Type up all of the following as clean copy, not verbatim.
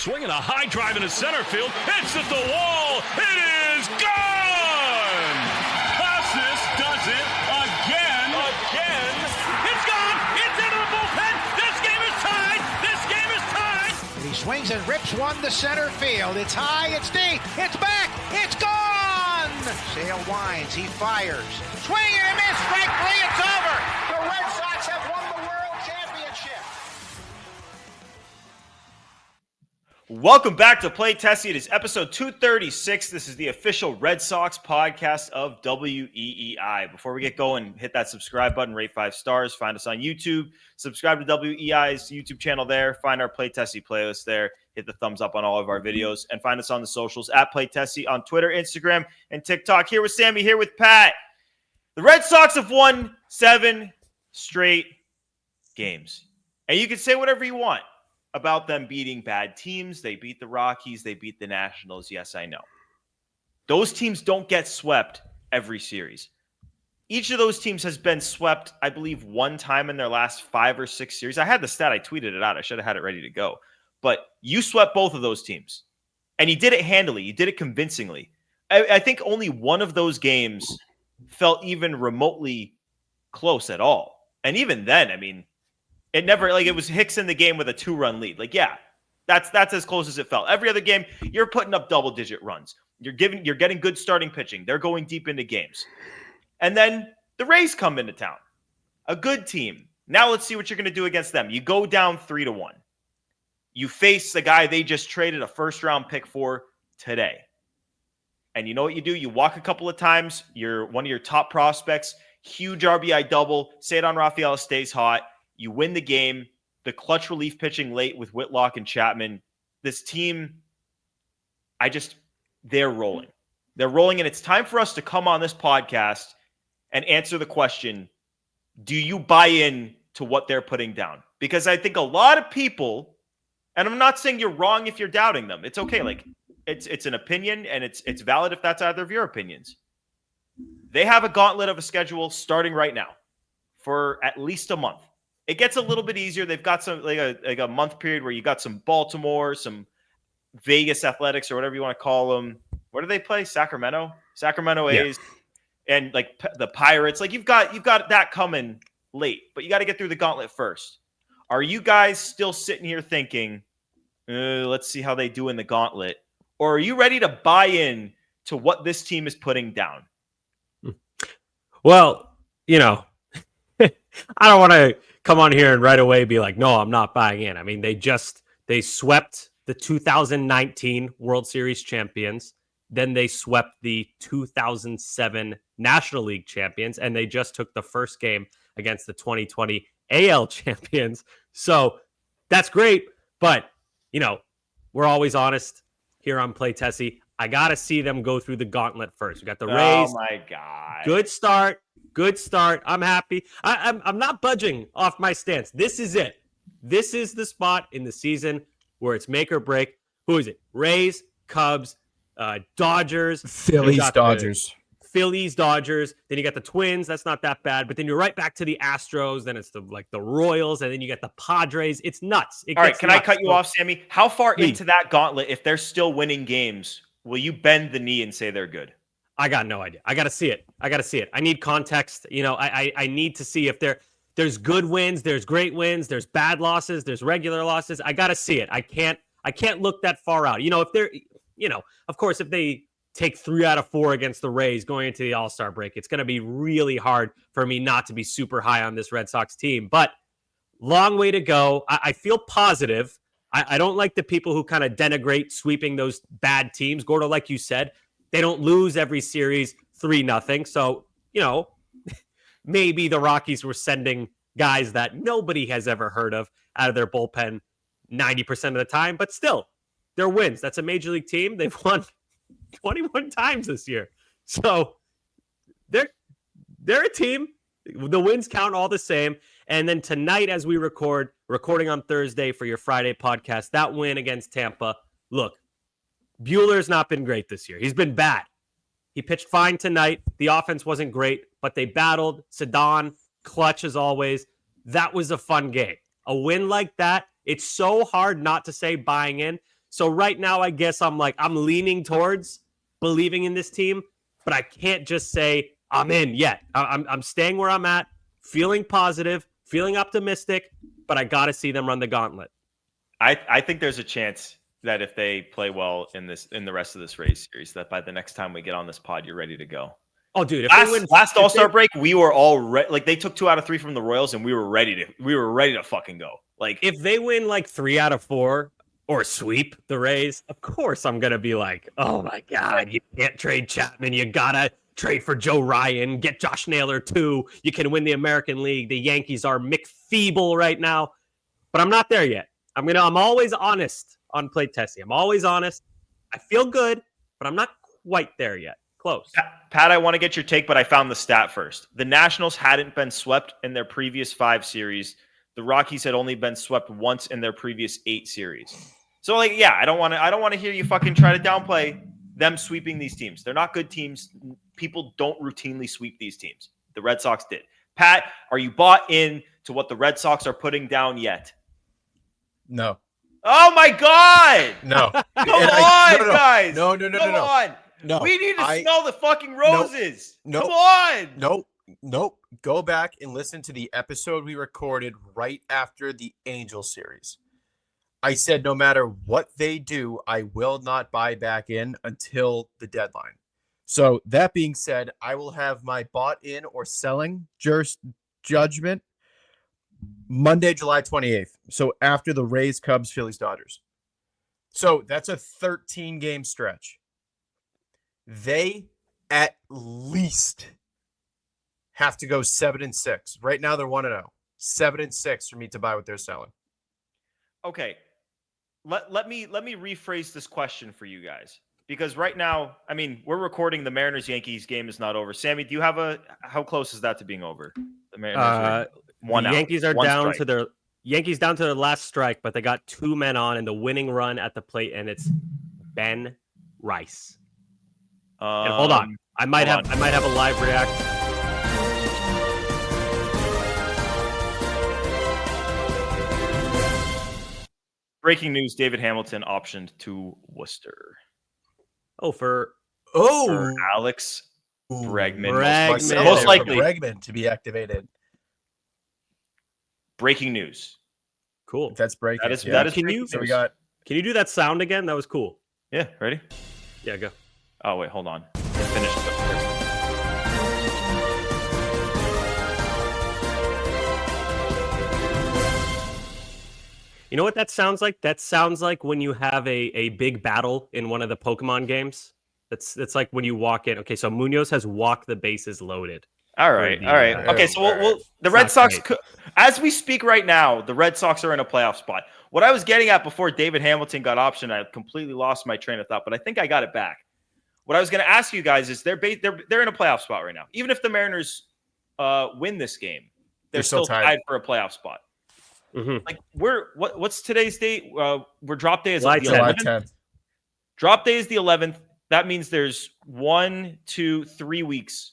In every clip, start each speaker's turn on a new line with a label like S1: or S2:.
S1: Swinging a high drive into center field. It's at the wall. It is gone! Casas does it again. It's gone! It's into the bullpen! This game is tied!
S2: And he swings and rips one to center field. It's high, it's deep, it's back, it's gone! Sale winds, he fires. Swing and a miss, strike three, it's over! The Red Sox have won the World Championship!
S3: Welcome back to Play Tessie. It is episode 236. This is the official Red Sox podcast of WEEI. Before we get going, hit that subscribe button, rate 5 stars, find us on YouTube, subscribe to WEEI's YouTube channel there, find our Play Tessie playlist there, hit the thumbs up on all of our videos, and find us on the socials at Play Tessie on Twitter, Instagram, and TikTok. Here with Sammy, here with Pat. The Red Sox have won 7 straight games. And you can say whatever you want about them beating bad teams. They beat the Rockies. They beat the Nationals. Yes, I know. Those teams don't get swept every series. Each of those teams has been swept, I believe, one time in their last 5 or 6 series. I had the stat. I tweeted it out. I should have had it ready to go. But you swept both of those teams. And you did it handily. You did it convincingly. I think only one of those games felt even remotely close at all. And even then, I mean, it never, like, it was Hicks in the game with a 2-run lead. Like, yeah, that's as close as it felt. Every other game, you're putting up double-digit runs. You're getting good starting pitching. They're going deep into games. And then the Rays come into town. A good team. Now let's see what you're going to do against them. You go down 3-1. You face the guy they just traded a first-round pick for today. And you know what you do? You walk a couple of times. You're one of your top prospects. Huge RBI double. Cedar Rafael stays hot. You win the game. The clutch relief pitching late with Whitlock and Chapman. This team, they're rolling. They're rolling, and it's time for us to come on this podcast and answer the question, do you buy in to what they're putting down? Because I think a lot of people, and I'm not saying you're wrong if you're doubting them. It's okay. Like, it's an opinion, and it's valid if that's either of your opinions. They have a gauntlet of a schedule starting right now for at least a month. It gets a little bit easier. They've got some like a month period where you got some Baltimore, some Vegas Athletics, or whatever you want to call them. Where do they play? Sacramento A's, and like the Pirates. Like you've got that coming late, but you got to get through the gauntlet first. Are you guys still sitting here thinking, let's see how they do in the gauntlet, or are you ready to buy in to what this team is putting down?
S4: Well, I don't want to come on here and right away be like, no, I'm not buying in. I mean, they swept the 2019 World Series champions. Then they swept the 2007 National League champions, and they just took the first game against the 2020 AL champions. So that's great. But, we're always honest here on Play Tessie. I got to see them go through the gauntlet first. We got the Rays.
S3: Oh, my God.
S4: Good start. I'm happy. I'm not budging off my stance. This is it. This is the spot in the season where it's make or break. Who is it? Rays, Cubs, Dodgers.
S5: Phillies, Dodgers.
S4: Phillies, Dodgers. Then you got the Twins. That's not that bad. But then you're right back to the Astros. Then it's the Royals. And then you get the Padres. It's nuts.
S3: All right, can I cut you off, Sammy? How far into that gauntlet, if they're still winning games, will you bend the knee and say they're good?
S4: I got no idea. I got to see it. I need context. I need to see if there's good wins, there's great wins, there's bad losses, there's regular losses. I got to see it. I can't look that far out. If they're, of course, if they take 3 out of 4 against the Rays going into the All-Star break, it's going to be really hard for me not to be super high on this Red Sox team. But long way to go. I feel positive. I don't like the people who kind of denigrate sweeping those bad teams. Gordo, like you said, they don't lose every series 3-0. So, maybe the Rockies were sending guys that nobody has ever heard of out of their bullpen 90% of the time. But still, they're wins. That's a major league team. They've won 21 times this year. So they're a team. The wins count all the same. And then tonight, as we recording on Thursday for your Friday podcast, that win against Tampa. Look, Buehler's not been great this year. He's been bad. He pitched fine tonight. The offense wasn't great, but they battled. Sedon, clutch as always. That was a fun game. A win like that, it's so hard not to say buying in. So right now, I guess I'm leaning towards believing in this team, but I can't just say I'm in yet. I'm staying where I'm at, feeling positive, feeling optimistic, but I got to see them run the gauntlet.
S3: I think there's a chance that if they play well in the rest of this Rays series, that by the next time we get on this pod, you're ready to go.
S4: Oh, dude! If
S3: last All-Star break, we were all like they took 2 out of 3 from the Royals, and we were ready to fucking go. Like
S4: if they win like 3 out of 4 or sweep the Rays, of course I'm gonna be like, oh my god, you can't trade Chapman, you gotta trade for Joe Ryan, get Josh Naylor too. You can win the American League. The Yankees are McFeeble right now, but I'm not there yet. I'm always honest on Play Tessie. I'm always honest. I feel good, but I'm not quite there yet. Close.
S3: Pat, I want to get your take, but I found the stat first. The Nationals hadn't been swept in their previous 5 series. The Rockies had only been swept once in their previous 8 series. So, like, yeah, I don't want to hear you fucking try to downplay them sweeping these teams. They're not good teams. People don't routinely sweep these teams. The Red Sox did. Pat, are you bought in to what the Red Sox are putting down yet?
S5: No.
S3: Oh my God!
S5: No.
S3: Come on, guys!
S5: No.
S3: Come on!
S5: No.
S3: We need to smell the fucking roses.
S5: Nope.
S3: Come on!
S5: Nope. Go back and listen to the episode we recorded right after the Angel series. I said no matter what they do, I will not buy back in until the deadline. So that being said, I will have my bought in or selling judgment Monday, July 28th. So after the Rays, Cubs, Phillies, Dodgers. So that's a 13-game stretch. They at least have to go 7-6. Right now they're 1-0. 7-6 for me to buy what they're selling.
S3: Okay. Let me rephrase this question for you guys. Because right now, I mean, we're recording the Mariners-Yankees game is not over. Sammy, do you have how close is that to being over? The Mariners
S4: the Yankees are down to their down to their last strike, but they got 2 men on in the winning run at the plate, and it's Ben Rice. And hold on, I might have a live react.
S3: Breaking news: David Hamilton optioned to Worcester.
S4: For
S3: Alex Bregman.
S5: Most likely Bregman to be activated.
S3: Breaking news.
S4: Cool.
S5: That's breaking.
S3: That is.
S4: Can you do that sound again? That was cool.
S3: Yeah. Ready?
S4: Yeah. Go.
S3: Oh wait, hold on. Finish.
S4: You know what that sounds like? That sounds like when you have a big battle in one of the Pokemon games. It's like when you walk in. Okay, so Munoz has walk the bases loaded.
S3: All right. Okay, so the Red Sox, as we speak right now, the Red Sox are in a playoff spot. What I was getting at before David Hamilton got optioned, I completely lost my train of thought, but I think I got it back. What I was going to ask you guys is they're in a playoff spot right now. Even if the Mariners win this game, they're still tied for a playoff spot.
S4: Mm-hmm.
S3: Like what's today's date? We're drop day is
S5: July
S3: the 11th.
S5: 10th.
S3: Drop day is the 11th. That means there's 1, 2, 3 weeks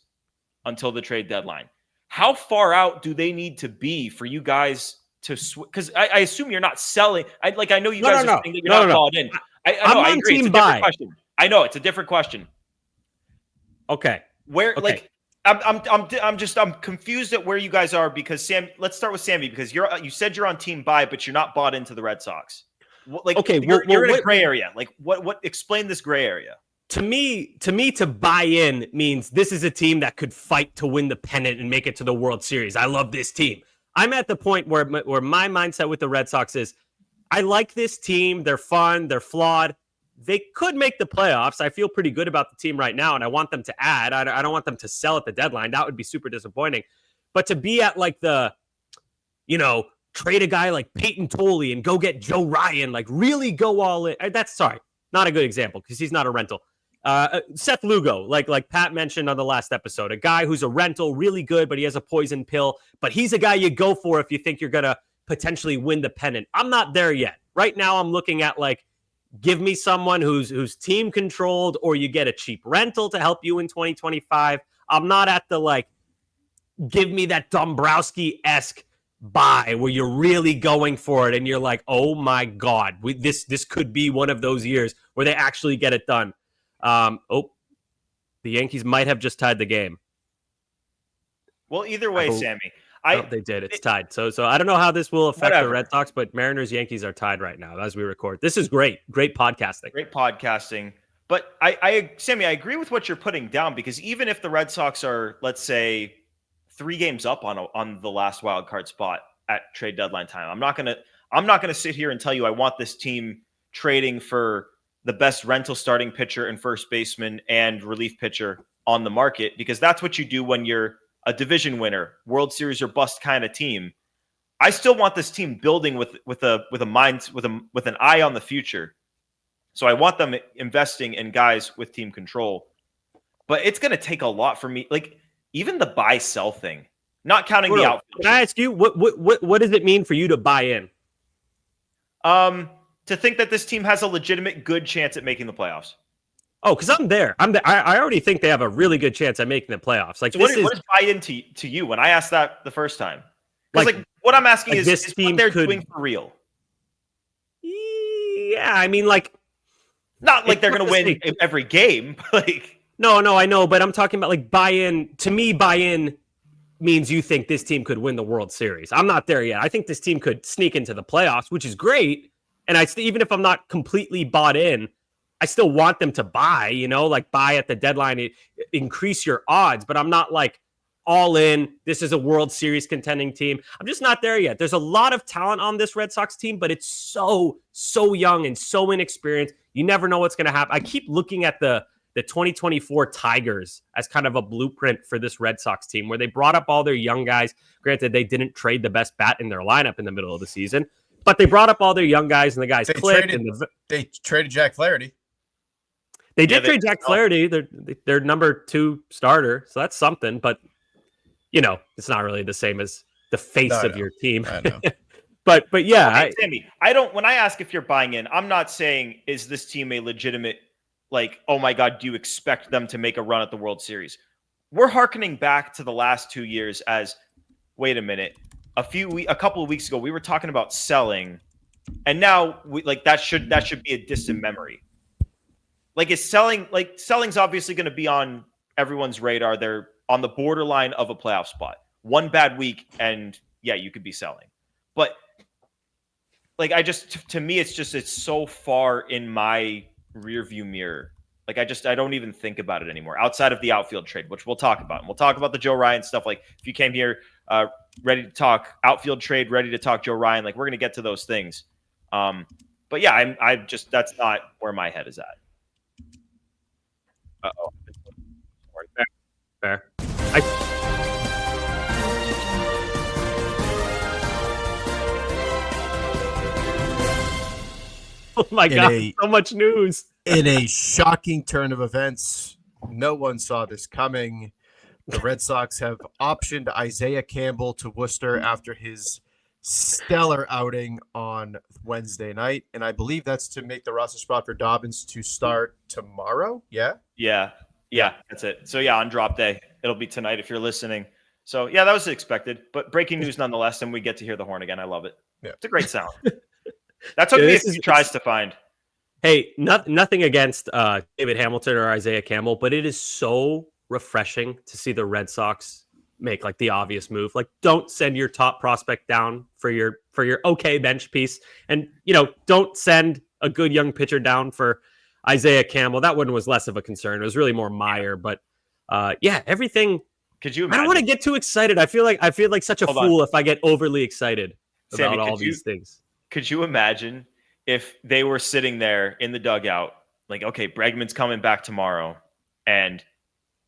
S3: until the trade deadline. How far out do they need to be for you guys to because I assume you're not selling. I know you guys are saying that you're not bought in. I agree. It's a different question. I know it's a different question.
S4: Okay.
S3: I'm confused at where you guys are because Sam. Let's start with Sammy because you said you're on team buy, but you're not bought into the Red Sox. You're in a gray area. Like what? Explain this gray area.
S4: To me, to buy in means this is a team that could fight to win the pennant and make it to the World Series. I love this team. I'm at the point where my mindset with the Red Sox is, I like this team. They're fun. They're flawed. They could make the playoffs. I feel pretty good about the team right now, and I want them to add. I don't want them to sell at the deadline. That would be super disappointing. But to be at like trade a guy like Peyton Tolley and go get Joe Ryan, like really go all in. That's not a good example because he's not a rental. Seth Lugo, like Pat mentioned on the last episode, a guy who's a rental, really good, but he has a poison pill. But he's a guy you go for if you think you're gonna potentially win the pennant. I'm not there yet. Right now, I'm looking at give me someone who's team controlled, or you get a cheap rental to help you in 2025. I'm not at the give me that Dombrowski-esque buy where you're really going for it and you're like, oh my God, this could be one of those years where they actually get it done. The Yankees might have just tied the game.
S3: Well, either way, Sammy,
S4: they did. It's tied. So I don't know how this will affect
S3: whatever.
S4: the Red Sox, but Mariners Yankees are tied right now as we record. This is great podcasting.
S3: Great podcasting. But Sammy, I agree with what you're putting down, because even if the Red Sox are, let's say, 3 games up on the last wild card spot at trade deadline time, I'm not gonna sit here and tell you I want this team trading for the best rental starting pitcher and first baseman and relief pitcher on the market, because that's what you do when you're a division winner, World Series or bust kind of team. I still want this team building with an eye on the future. So I want them investing in guys with team control. But it's going to take a lot for me. Like, even the buy-sell thing, not counting the outfield.
S4: Can I ask you, what does it mean for you to buy in?
S3: To think that this team has a legitimate good chance at making the playoffs.
S4: Oh, because I'm there. I already think they have a really good chance at making the playoffs. Like,
S3: so what is buy into to you when I asked that the first time? Because what I'm asking is what they're doing for real.
S4: Yeah, I mean, like,
S3: not like they're going to win every game.
S4: No, I know, but I'm talking about like buy-in. To me, buy-in means you think this team could win the World Series. I'm not there yet. I think this team could sneak into the playoffs, which is great. And even if I'm not completely bought in, I still want them to buy, like buy at the deadline, increase your odds, but I'm not like all in. This is a World Series contending team. I'm just not there yet. There's a lot of talent on this Red Sox team, but it's so young and so inexperienced. You never know what's going to happen. I keep looking at the 2024 Tigers as kind of a blueprint for this Red Sox team, where they brought up all their young guys. Granted, they didn't trade the best bat in their lineup in the middle of the season, but they brought up all their young guys and the guys clicked.
S5: They traded Jack Flaherty.
S4: They did trade Jack Flaherty, their number 2 starter, so that's something. But it's not really the same as the face of your team.
S5: I know.
S4: but yeah,
S3: Sammy, I don't. When I ask if you're buying in, I'm not saying is this team a legitimate, like, oh my God, do you expect them to make a run at the World Series? We're hearkening back to the last 2 years as, wait a minute, a couple of weeks ago we were talking about selling, and now that should be a distant memory. Selling's obviously going to be on everyone's radar. They're on the borderline of a playoff spot. One bad week, and yeah, you could be selling. But to me, it's so far in my rearview mirror. I don't even think about it anymore outside of the outfield trade, which we'll talk about. And we'll talk about the Joe Ryan stuff. Like, if you came here ready to talk outfield trade, ready to talk Joe Ryan, we're going to get to those things. But yeah, that's not where my head is at. Uh-oh.
S4: Fair. Oh my God, so much news.
S5: In a shocking turn of events, no one saw this coming. The Red Sox have optioned Isaiah Campbell to Worcester after his stellar outing on Wednesday night. And I believe that's to make the roster spot for Dobbins to start tomorrow. Yeah?
S3: Yeah, that's it. So yeah, on drop day, it'll be tonight if you're listening. So yeah, that was expected, but breaking news nonetheless, and we get to hear the horn again. I love it. Yeah. It's a great sound. That took me a few tries to find.
S4: Hey, nothing against David Hamilton or Isaiah Campbell, but it is so refreshing to see the Red Sox make the obvious move. Don't send your top prospect down for your okay bench piece, and don't send a good young pitcher down for Isaiah Campbell. That one was less of a concern. It was really more Meyer, but everything.
S3: Could you imagine?
S4: I don't want to get too excited. I feel like such a fool if I get overly excited about all these things.
S3: Could you imagine if they were sitting there in the dugout, okay, Bregman's coming back tomorrow, and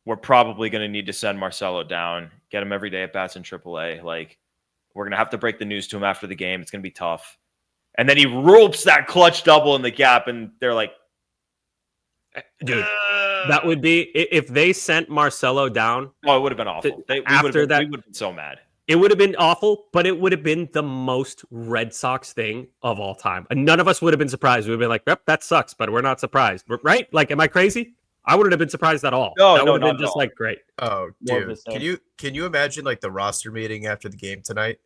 S3: we're probably going to need to send Marcelo down, get him every day at bats in AAA. We're going to have to break the news to him after the game. It's going to be tough. And then he ropes that clutch double in the gap, and they're like,
S4: dude, that would be if they sent Marcelo down.
S3: Oh, it would have been awful. We would have been so mad.
S4: It would have been awful, but it would have been the most Red Sox thing of all time. And none of us would have been surprised. We would have been like, yep, that sucks, but we're not surprised. Right? Am I crazy? I wouldn't have been surprised at all.
S3: No,
S4: that would have been
S3: just
S4: great.
S5: Oh, dude. Can you imagine the roster meeting after the game tonight?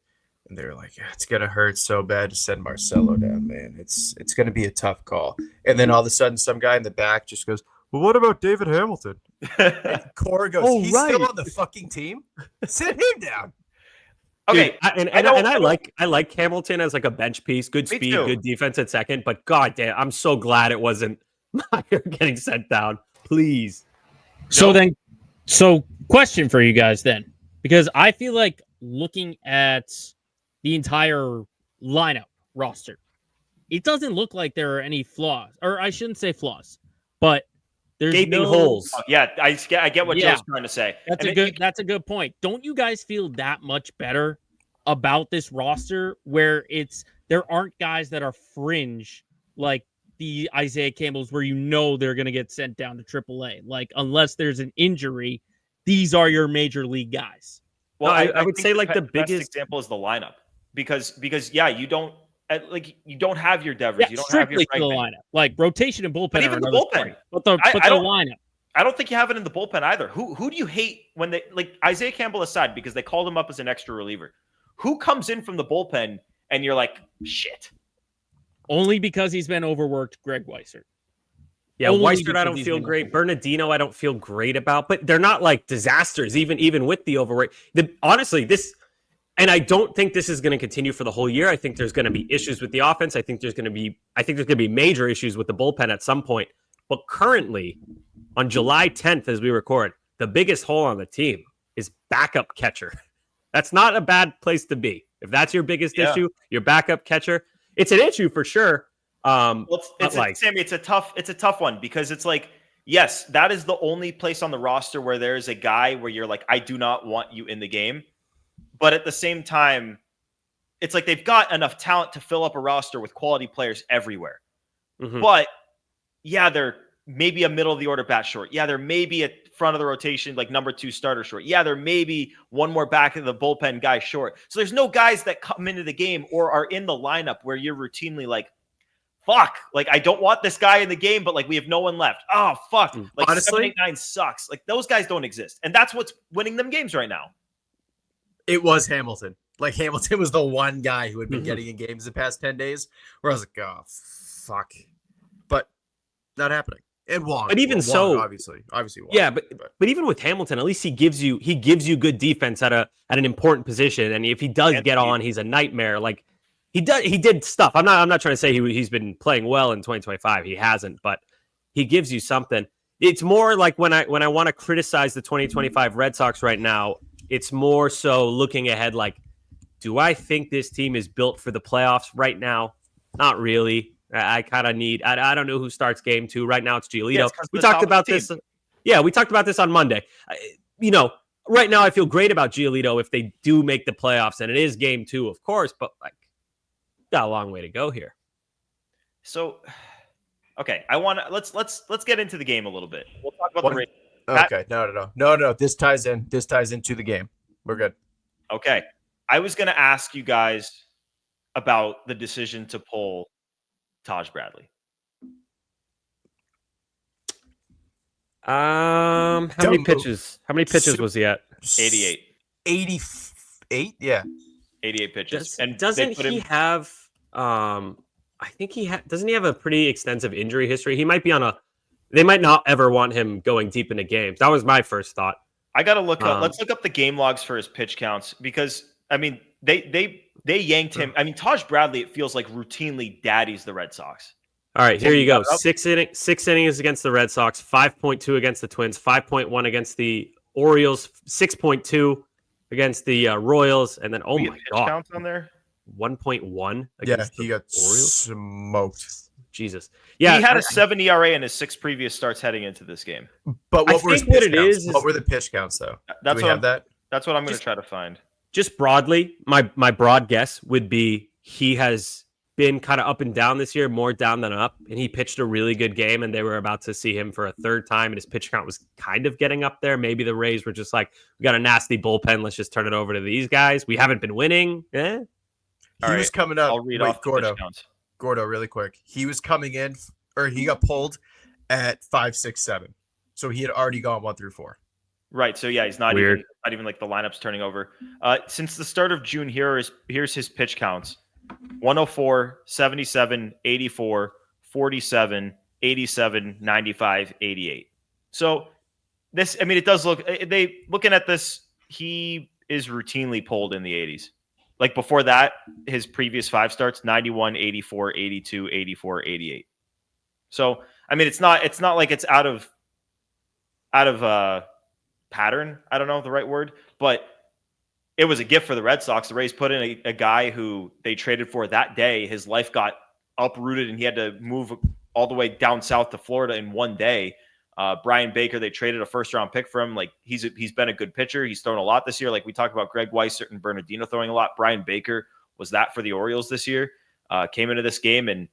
S5: And they're like, it's gonna hurt so bad to send Marcelo down, man. It's gonna be a tough call. And then all of a sudden, some guy in the back just goes, "Well, what about David Hamilton?" And Cora goes,
S4: Oh,
S5: "He's still on the fucking team. Sit him down."
S3: Okay,
S4: Dude, I like Hamilton as like a bench piece, good
S3: Me
S4: speed,
S3: too.
S4: good defense at second. But goddamn, I'm so glad it wasn't Meyer getting sent down. Please.
S6: So question for you guys then, because I feel like looking at the entire lineup roster, it doesn't look like there are any flaws, or I shouldn't say flaws, but there's
S4: Gaping
S6: no
S4: holes.
S3: yeah, I get what
S6: Yeah.
S3: Joe's trying to say.
S6: That's a good point. Don't you guys feel that much better about this roster where there aren't guys that are fringe like the Isaiah Campbells where they're going to get sent down to AAA? Like, unless there's an injury, these are your major league guys.
S4: Well, I would
S3: think
S4: say like the
S3: best
S4: biggest
S3: example is the lineup because yeah, you don't have your Devers, you don't have your
S6: strictly to the
S3: Bregman.
S6: lineup. Like rotation and bullpen
S3: But
S6: are
S3: even the
S6: another
S3: bullpen.
S6: story. But the
S3: I don't-
S6: lineup.
S3: I don't think you have it in the bullpen either. Who do you hate when they like Isaiah Campbell aside because they called him up as an extra reliever? Who comes in from the bullpen and you're like, shit?
S6: Only because he's been overworked, Greg Weissert.
S4: Yeah,
S6: Only
S4: Weissert, I
S6: because
S4: don't
S6: he's
S4: feel
S6: been
S4: great.
S6: overworked.
S4: Bernardino, I don't feel great about, but they're not like disasters, even with the overweight. Honestly, and I don't think this is going to continue for the whole year. I think there's going to be issues with the offense. I think there's going to be major issues with the bullpen at some point. But currently, on July 10th, as we record, the biggest hole on the team is backup catcher. That's not a bad place to be. If that's your biggest issue, your backup catcher, it's an issue for sure.
S3: Sammy, it's a tough one because it's like, yes, that is the only place on the roster where there is a guy where you're like, I do not want you in the game. But at the same time, it's like they've got enough talent to fill up a roster with quality players everywhere.
S4: Mhm.
S3: But yeah, they're maybe a middle of the order bat short. Yeah, there may be a front of the rotation, like number 2 starter short. Yeah, there may be one more back of the bullpen guy short. So there's no guys that come into the game or are in the lineup where you're routinely like, fuck, like I don't want this guy in the game, but like we have no one left. Oh, fuck. Like
S5: Honestly,
S3: 789 sucks. Like those guys don't exist. And that's what's winning them games right now.
S5: It was Hamilton. Like Hamilton was the one guy who had been getting in games the past 10 days where I was like, oh, fuck. But not happening. And Wong.
S4: But even
S5: Wong,
S4: so,
S5: obviously Wong,
S4: yeah, but even with Hamilton, at least he gives you good defense at an important position. And if he does get on, he's a nightmare. Like he did stuff. I'm not trying to say he's been playing well in 2025. He hasn't, but he gives you something. It's more like when I want to criticize the 2025 Red Sox right now, it's more so looking ahead. Like, do I think this team is built for the playoffs right now? Not really. I kind of need. I don't know who starts game 2 right now. It's Giolito.
S3: Yeah,
S4: we talked about this. Yeah, we talked about this on Monday. Right now I feel great about Giolito if they do make the playoffs, and it is game 2, of course. But like, got a long way to go here.
S3: So, okay, let's get into the game a little bit. We'll talk about the Rays.
S5: Okay, no. This ties into the game. We're good.
S3: Okay, I was going to ask you guys about the decision to pull Taj Bradley.
S4: How many pitches? How many pitches was he at?
S3: 88.
S5: 88, yeah.
S3: 88 pitches.
S4: Doesn't he have? I think doesn't he have a pretty extensive injury history? He might be on They might not ever want him going deep into games. That was my first thought.
S3: I got to look up. Let's look up the game logs for his pitch counts because I mean they yanked him. I mean Taj Bradley, it feels like routinely daddies the Red Sox.
S4: All right, here you go. 6 innings against the Red Sox, 5.2 against the Twins, 5.1 against the Orioles, 6.2 against the Royals, and then oh my god,
S3: counts on there
S4: 1.1
S5: Yeah,
S4: against
S5: he
S4: the
S5: got
S4: Orioles.
S5: smoked.
S4: Jesus, yeah,
S3: he had a 7 ERA in his 6 previous starts heading into this game.
S5: But what were his pitch counts?
S4: is
S5: What were the pitch counts though?
S3: That's
S5: Do we
S3: what
S5: have that?
S3: That's what I'm going to try to find.
S4: Just broadly, my broad guess would be he has been kind of up and down this year, more down than up, and he pitched a really good game, and they were about to see him for a third time, and his pitch count was kind of getting up there. Maybe the Rays were just like, we got a nasty bullpen, let's just turn it over to these guys. We haven't been winning.
S5: He was coming up.
S3: I'll read off the pitch counts.
S5: Gordo, really quick. He was coming in, or he got pulled at 5, 6, 7. So he had already gone 1 through 4.
S3: Right. So yeah, he's not
S4: Weird.
S3: even like the lineup's turning over. Since the start of June, here's his pitch counts: 104, 77, 84, 47, 87, 95, 88. So this, I mean, it does look. Looking at this, he is routinely pulled in the 80s. Like before that, his previous 5 starts: 91, 84, 82, 84, 88. So I mean, it's not like it's out of pattern. I don't know the right word, but it was a gift for the Red Sox. The Rays put in a guy who they traded for that day. His life got uprooted and he had to move all the way down south to Florida in one day. Brian Baker, they traded a first-round pick for him. Like he's been a good pitcher. He's thrown a lot this year. Like we talked about Greg Weissert and Bernardino throwing a lot. Brian Baker was that for the Orioles this year. Came into this game and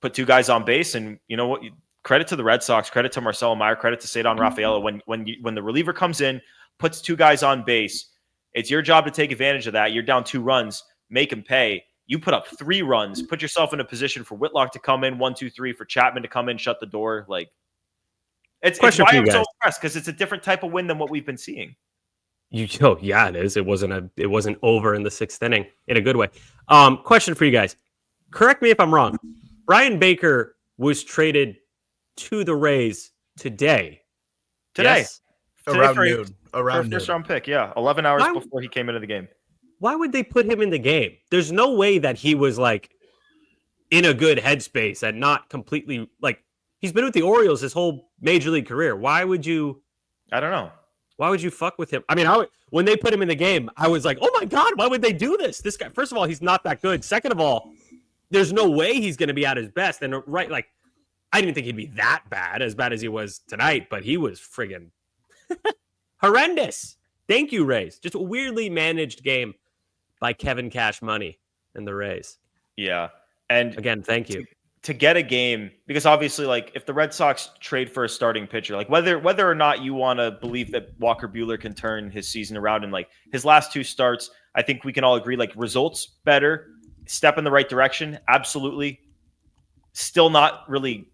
S3: put 2 guys on base. And you know what? Credit to the Red Sox. Credit to Marcelo Meyer. Credit to Cedon Rafaela. When the reliever comes in, puts 2 guys on base, it's your job to take advantage of that. You're down 2 runs, make him pay. You put up 3 runs, put yourself in a position for Whitlock to come in, 1, 2, 3, for Chapman to come in, shut the door. Like it's why I'm so impressed, because it's a different type of win than what we've been seeing.
S4: Yeah, it is. It wasn't over in the 6th inning in a good way. Question for you guys. Correct me if I'm wrong. Brian Baker was traded to the Rays today. Yes?
S5: Around
S3: for
S5: noon. Around noon.
S3: First round pick, yeah. 11 hours before he came into the game.
S4: Why would they put him in the game? There's no way that he was like in a good headspace and not completely like he's been with the Orioles his whole major league career. Why would you?
S3: I don't know.
S4: Why would you fuck with him? I mean, when they put him in the game, I was like, oh my God, why would they do this? This guy, first of all, he's not that good. Second of all, there's no way he's going to be at his best. And right, like, I didn't think he'd be that bad as he was tonight, but he was friggin' horrendous. Thank you, Rays. Just a weirdly managed game by Kevin Cash Money and the Rays.
S3: Yeah. And
S4: again, thank you.
S3: To get a game, because obviously, like, if the Red Sox trade for a starting pitcher, like whether or not you want to believe that Walker Buehler can turn his season around, and like his last 2 starts, I think we can all agree, like, results better, step in the right direction, absolutely. Still not really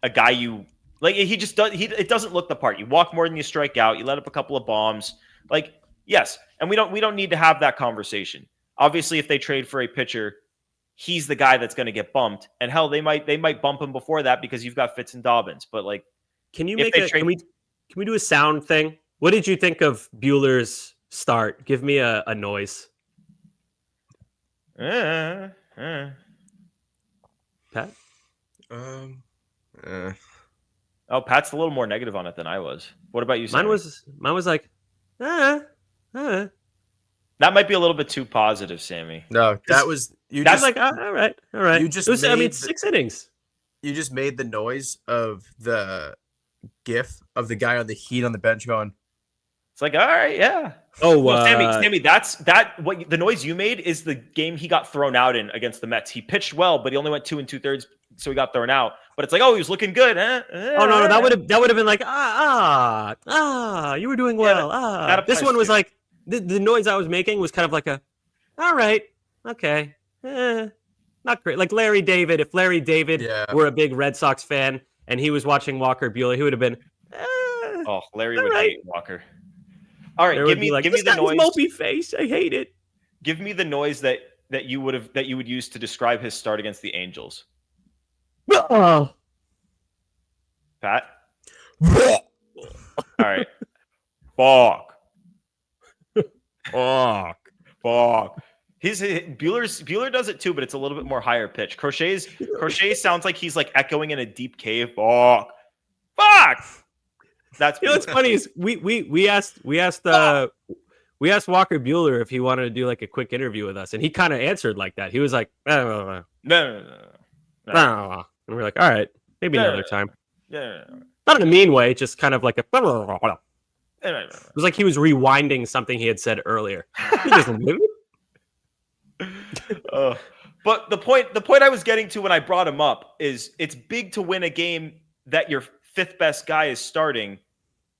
S3: a guy you like. He just does. It doesn't look the part. You walk more than you strike out. You let up a couple of bombs. Like, yes, and we don't need to have that conversation. Obviously, if they trade for a pitcher, he's the guy that's going to get bumped. And hell, they might bump him before that because you've got Fitz and Dobbins. But like,
S4: can we do a sound thing? What did you think of Buehler's start? Give me a noise. Pat?
S3: Oh, Pat's a little more negative on it than I was. What about you, Sammy?
S4: Mine was like,
S3: That might be a little bit too positive, Sammy.
S5: No, that's
S4: like, all right.
S5: You just
S4: it's 6 innings.
S5: You just made the noise of the gif of the guy on the Heat on the bench going.
S3: It's like, all right, yeah.
S4: Oh,
S3: no, Sammy, what the noise you made is the game he got thrown out in against the Mets. He pitched well, but he only went 2 2/3, so he got thrown out. But it's like, oh, he was looking good.
S4: Oh no, that would have been like, you were doing well.
S3: Yeah,
S4: this one was like the noise I was making was kind of like a, all right, okay, not great. Like Larry David. If Larry David were a big Red Sox fan and he was watching Walker Buehler, he would have been.
S3: Oh, Larry would hate Walker. All right, give me the noise.
S4: Mopey face. I hate it.
S3: Give me the noise that you would use to describe his start against the Angels.
S4: Oh.
S3: Pat. All right. Fuck. Buehler does it too, but it's a little bit more higher pitch. Crochet sounds like he's like echoing in a deep cave. Fuck. That's
S4: what's funny is we asked Walker Buehler if he wanted to do like a quick interview with us, and he kind of answered like that. He was like, no. And we're like, all right, maybe another time. Not in a mean way, just kind of like a. It was like he was rewinding something he had said earlier.
S3: But the point I was getting to when I brought him up is it's big to win a game that your 5th best guy is starting,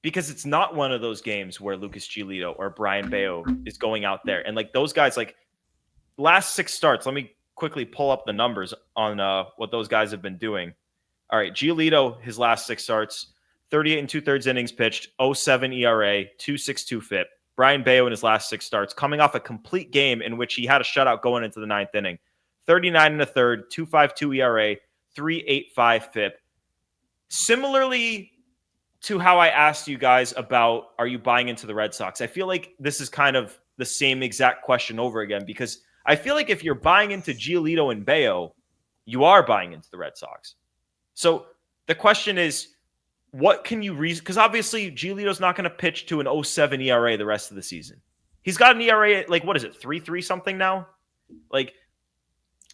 S3: because it's not one of those games where Lucas Giolito or Brian Bayo is going out there. And like those guys, like last 6 starts, let me quickly pull up the numbers on what those guys have been doing. All right, Giolito, his last 6 starts, 38 and 2/3 innings pitched, 0.7 ERA, 2.62 FIP. Brian Bayo in his last 6 starts, coming off a complete game in which he had a shutout going into the 9th inning. 39 and a third, 2.52 ERA, 3.85 FIP. Similarly to how I asked you guys about, are you buying into the Red Sox? I feel like this is kind of the same exact question over again, because I feel like if you're buying into Giolito and Bayo, you are buying into the Red Sox. So the question is, what can you reason? Because obviously Giolito's not going to pitch to an 0.7 ERA the rest of the season. He's got an ERA at, like, what is it, 3.3 something now? Like,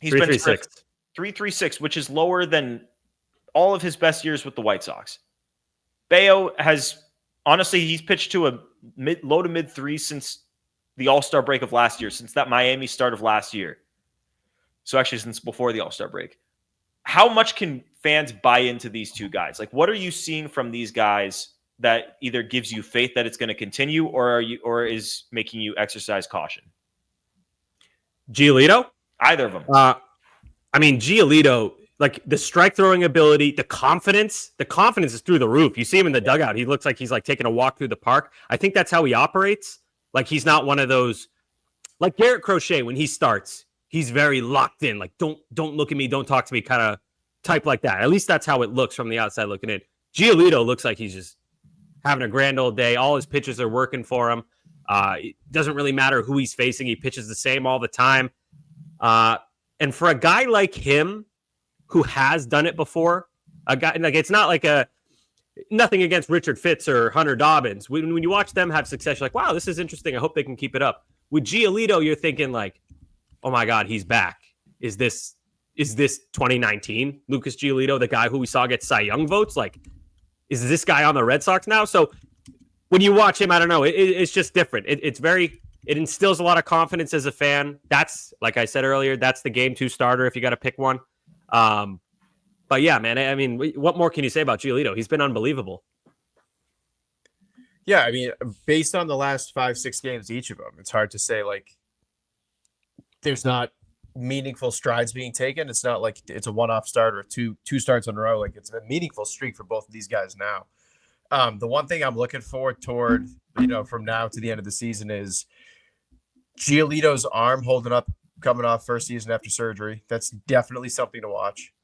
S3: he's
S4: 3.36.
S3: 3.36, which is lower than all of his best years with the White Sox. Bayo has, honestly, he's pitched to a low to mid 3s since the All-Star break of last year, since that Miami start of last year. So actually since before the All-Star break. How much can fans buy into these two guys? Like, what are you seeing from these guys that either gives you faith that it's going to continue, or is making you exercise caution?
S4: Giolito?
S3: Either of them.
S4: I mean, Giolito, like the strike throwing ability, the confidence is through the roof. You see him in the dugout. He looks like he's like taking a walk through the park. I think that's how he operates. Like, he's not one of those, like Garrett Crochet, when he starts, he's very locked in. Like, don't look at me, don't talk to me, kind of type like that. At least that's how it looks from the outside looking in. Giolito looks like he's just having a grand old day. All his pitches are working for him. It doesn't really matter who he's facing. He pitches the same all the time. And for a guy like him who has done it before, a guy like, it's not like nothing against Richard Fitz or Hunter Dobbins. When you watch them have success, you're like, wow, this is interesting. I hope they can keep it up. With Giolito, you're thinking like, oh my God, he's back. Is this 2019 Lucas Giolito, the guy who we saw get Cy Young votes? Like, is this guy on the Red Sox now? So when you watch him, I don't know. It's just different. It instills a lot of confidence as a fan. That's, like I said earlier, that's the game 2 starter if you got to pick one. But yeah, man, I mean, what more can you say about Giolito? He's been unbelievable.
S5: Yeah, I mean, based on the last 5-6 games, each of them, it's hard to say, like, there's not meaningful strides being taken. It's not like it's a one-off start or two starts in a row. Like, it's a meaningful streak for both of these guys now. The one thing I'm looking forward toward, from now to the end of the season is Giolito's arm holding up, coming off first season after surgery. That's definitely something to watch.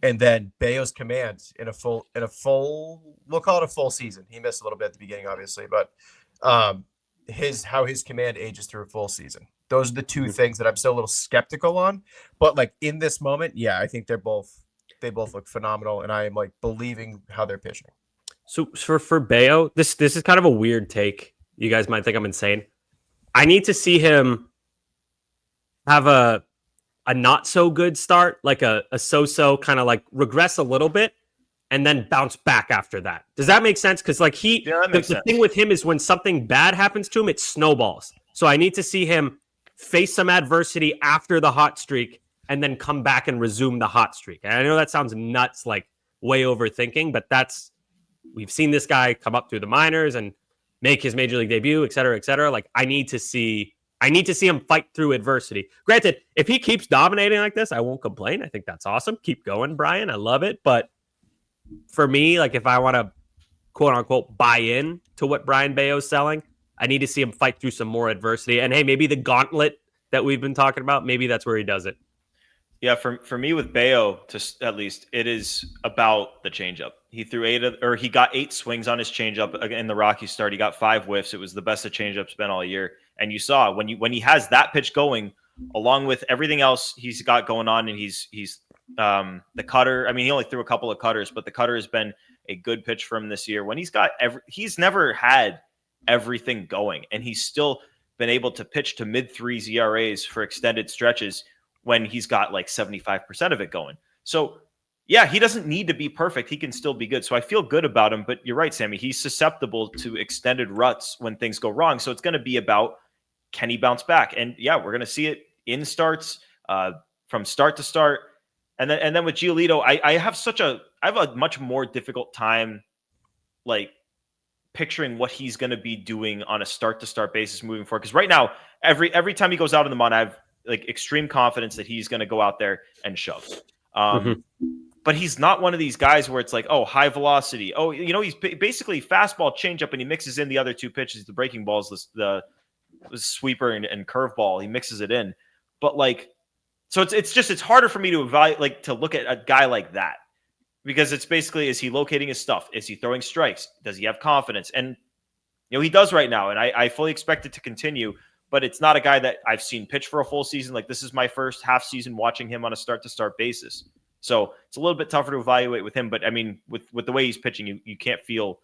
S5: And then Bayo's command in a full, we'll call it a full season. He missed a little bit at the beginning, obviously, but how his command ages through a full season. Those are the two things that I'm still a little skeptical on. But like in this moment, yeah, I think they both look phenomenal, and I am like believing how they're pitching.
S4: So for Bayo, this is kind of a weird take. You guys might think I'm insane. I need to see him have a not so good start, like a so-so, kind of like regress a little bit and then bounce back after that. Does that make sense? Because like the thing with him is when something bad happens to him, it snowballs. So I need to see him face some adversity after the hot streak and then come back and resume the hot streak. And I know that sounds nuts, like way overthinking, but we've seen this guy come up through the minors and make his major league debut, et cetera, et cetera. Like, I need to see him fight through adversity. Granted, if he keeps dominating like this, I won't complain. I think that's awesome. Keep going, Brian. I love it. But for me, like, if I want to quote unquote buy in to what Brian Bayo's selling, I need to see him fight through some more adversity. And hey, maybe the gauntlet that we've been talking about, maybe that's where he does it.
S3: Yeah, for me with Bayo, at least, it is about the changeup. He he got 8 swings on his changeup in the Rocky start. He got 5 whiffs. It was the best the changeup's been all year. And you saw when he has that pitch going, along with everything else he's got going on, and he's the cutter. I mean, he only threw a couple of cutters, but the cutter has been a good pitch for him this year. When he's never had everything going, and he's still been able to pitch to mid-3s ERAs for extended stretches when he's got like 75% of it going. So yeah, he doesn't need to be perfect. He can still be good. So I feel good about him, but you're right, Sammy. He's susceptible to extended ruts when things go wrong. So it's going to be about, can he bounce back? And yeah, we're going to see it in starts, from start to start. And then with Giolito, I have a much more difficult time, like, picturing what he's going to be doing on a start to start basis moving forward. Because right now, every time he goes out on the mound, I have like extreme confidence that he's going to go out there and shove. But but he's not one of these guys where it's like, oh, high velocity. Oh, he's basically fastball, changeup, and he mixes in the other two pitches, the breaking balls, the sweeper and curveball. He mixes it in. But like, so it's harder for me to evaluate, like to look at a guy like that, because it's basically, is he locating his stuff? Is he throwing strikes? Does he have confidence? And he does right now, and I fully expect it to continue. But it's not a guy that I've seen pitch for a full season. Like, this is my first half season watching him on a start-to-start basis. So it's a little bit tougher to evaluate with him. But, I mean, with the way he's pitching, you can't feel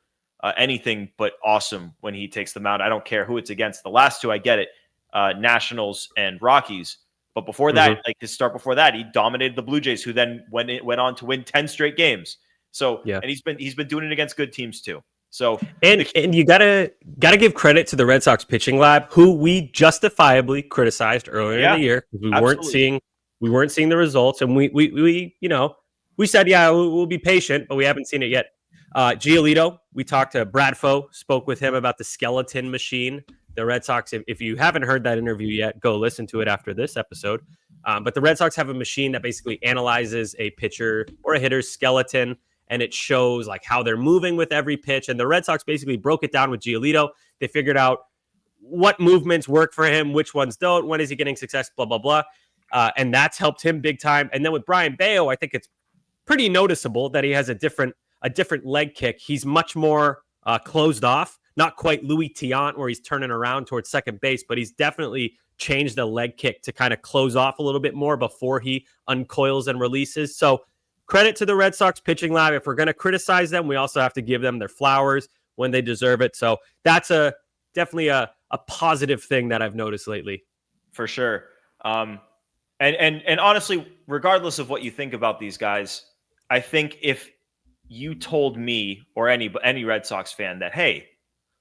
S3: anything but awesome when he takes the mound. I don't care who it's against. The last two, I get it, Nationals and Rockies. But before that, like his start before that, he dominated the Blue Jays, who then went on to win 10 straight games. So, and he's been doing it against good teams too. So,
S4: and you gotta give credit to the Red Sox pitching lab, who we justifiably criticized earlier in the year because we weren't seeing the results, and we said we'll be patient, but we haven't seen it yet. Giolito, we talked to Bradfo, spoke with him about the skeleton machine. The Red Sox, if you haven't heard that interview yet, go listen to it after this episode. But the Red Sox have a machine that basically analyzes a pitcher or a hitter's skeleton, and it shows like how they're moving with every pitch. And the Red Sox basically broke it down with Giolito. They figured out what movements work for him, which ones don't, when is he getting success, blah, blah, blah. And that's helped him big time. And then with Brian Bayo, I think it's pretty noticeable that he has a different leg kick. He's much more closed off, not quite Louis Tiant where he's turning around towards second base, but he's definitely changed the leg kick to kind of close off a little bit more before he uncoils and releases. So credit to the Red Sox pitching lab. If we're going to criticize them, we also have to give them their flowers when they deserve it. So that's definitely a positive thing that I've noticed lately.
S3: For sure. And honestly, regardless of what you think about these guys, I think if you told me or any Red Sox fan that, hey,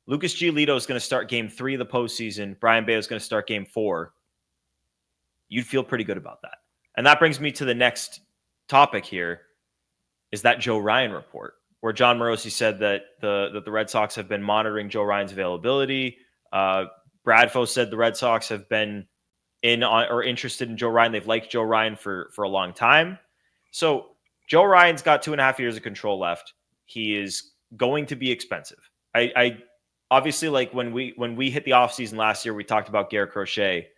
S3: Lucas Giolito is going to start game 3 of the postseason, Brian Bayo is going to start game 4, you'd feel pretty good about that. And that brings me to the next topic here, is that Joe Ryan report, where John Morosi said that the Red Sox have been monitoring Joe Ryan's availability. Bradfo said the Red Sox have been in on or interested in Joe Ryan. They've liked Joe Ryan for a long time. So Joe Ryan's got 2.5 years of control left. He is going to be expensive. I obviously, like when we hit the offseason last year, we talked about Garrett Crochet.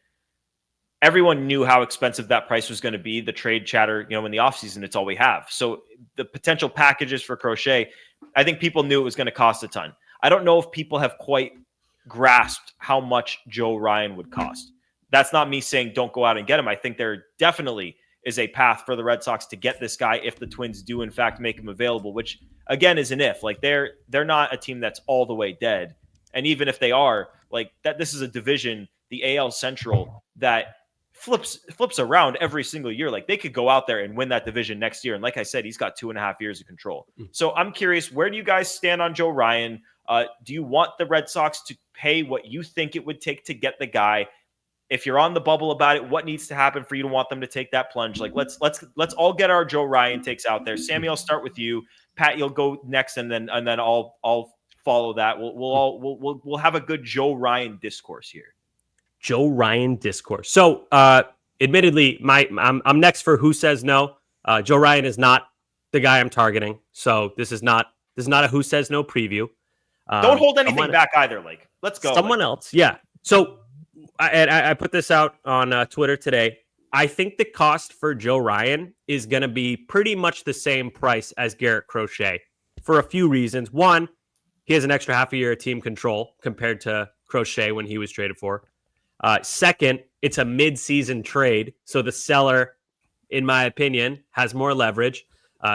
S3: Everyone knew how expensive that price was going to be. The trade chatter, in the offseason, it's all we have. So the potential packages for Crochet, I think people knew it was going to cost a ton. I don't know if people have quite grasped how much Joe Ryan would cost. That's not me saying don't go out and get him. I think there definitely is a path for the Red Sox to get this guy if the Twins do in fact make him available, which again is an if. Like they're not a team that's all the way dead. And even if they are, like that, this is a division, the AL Central, that flips around every single year. Like they could go out there and win that division next year. And like I said, he's got 2.5 years of control. So I'm curious, where do you guys stand on Joe Ryan? Do you want the Red Sox to pay what you think it would take to get the guy? If you're on the bubble about it, what needs to happen for you to want them to take that plunge? Like let's all get our Joe Ryan takes out there. Sammy, I'll start with you. Pat, you'll go next, and then I'll follow that. We'll have a good Joe Ryan discourse here.
S4: Joe Ryan discourse. So, admittedly, I'm next for who says no. Joe Ryan is not the guy I'm targeting. So this is not a who says no preview.
S3: Don't hold anything back either. Like let's go.
S4: Someone else, yeah. So. I put this out on Twitter today. I think the cost for Joe Ryan is going to be pretty much the same price as Garrett Crochet for a few reasons. One, he has an extra half a year of team control compared to Crochet when he was traded for. Second, it's a mid-season trade, so the seller, in my opinion, has more leverage.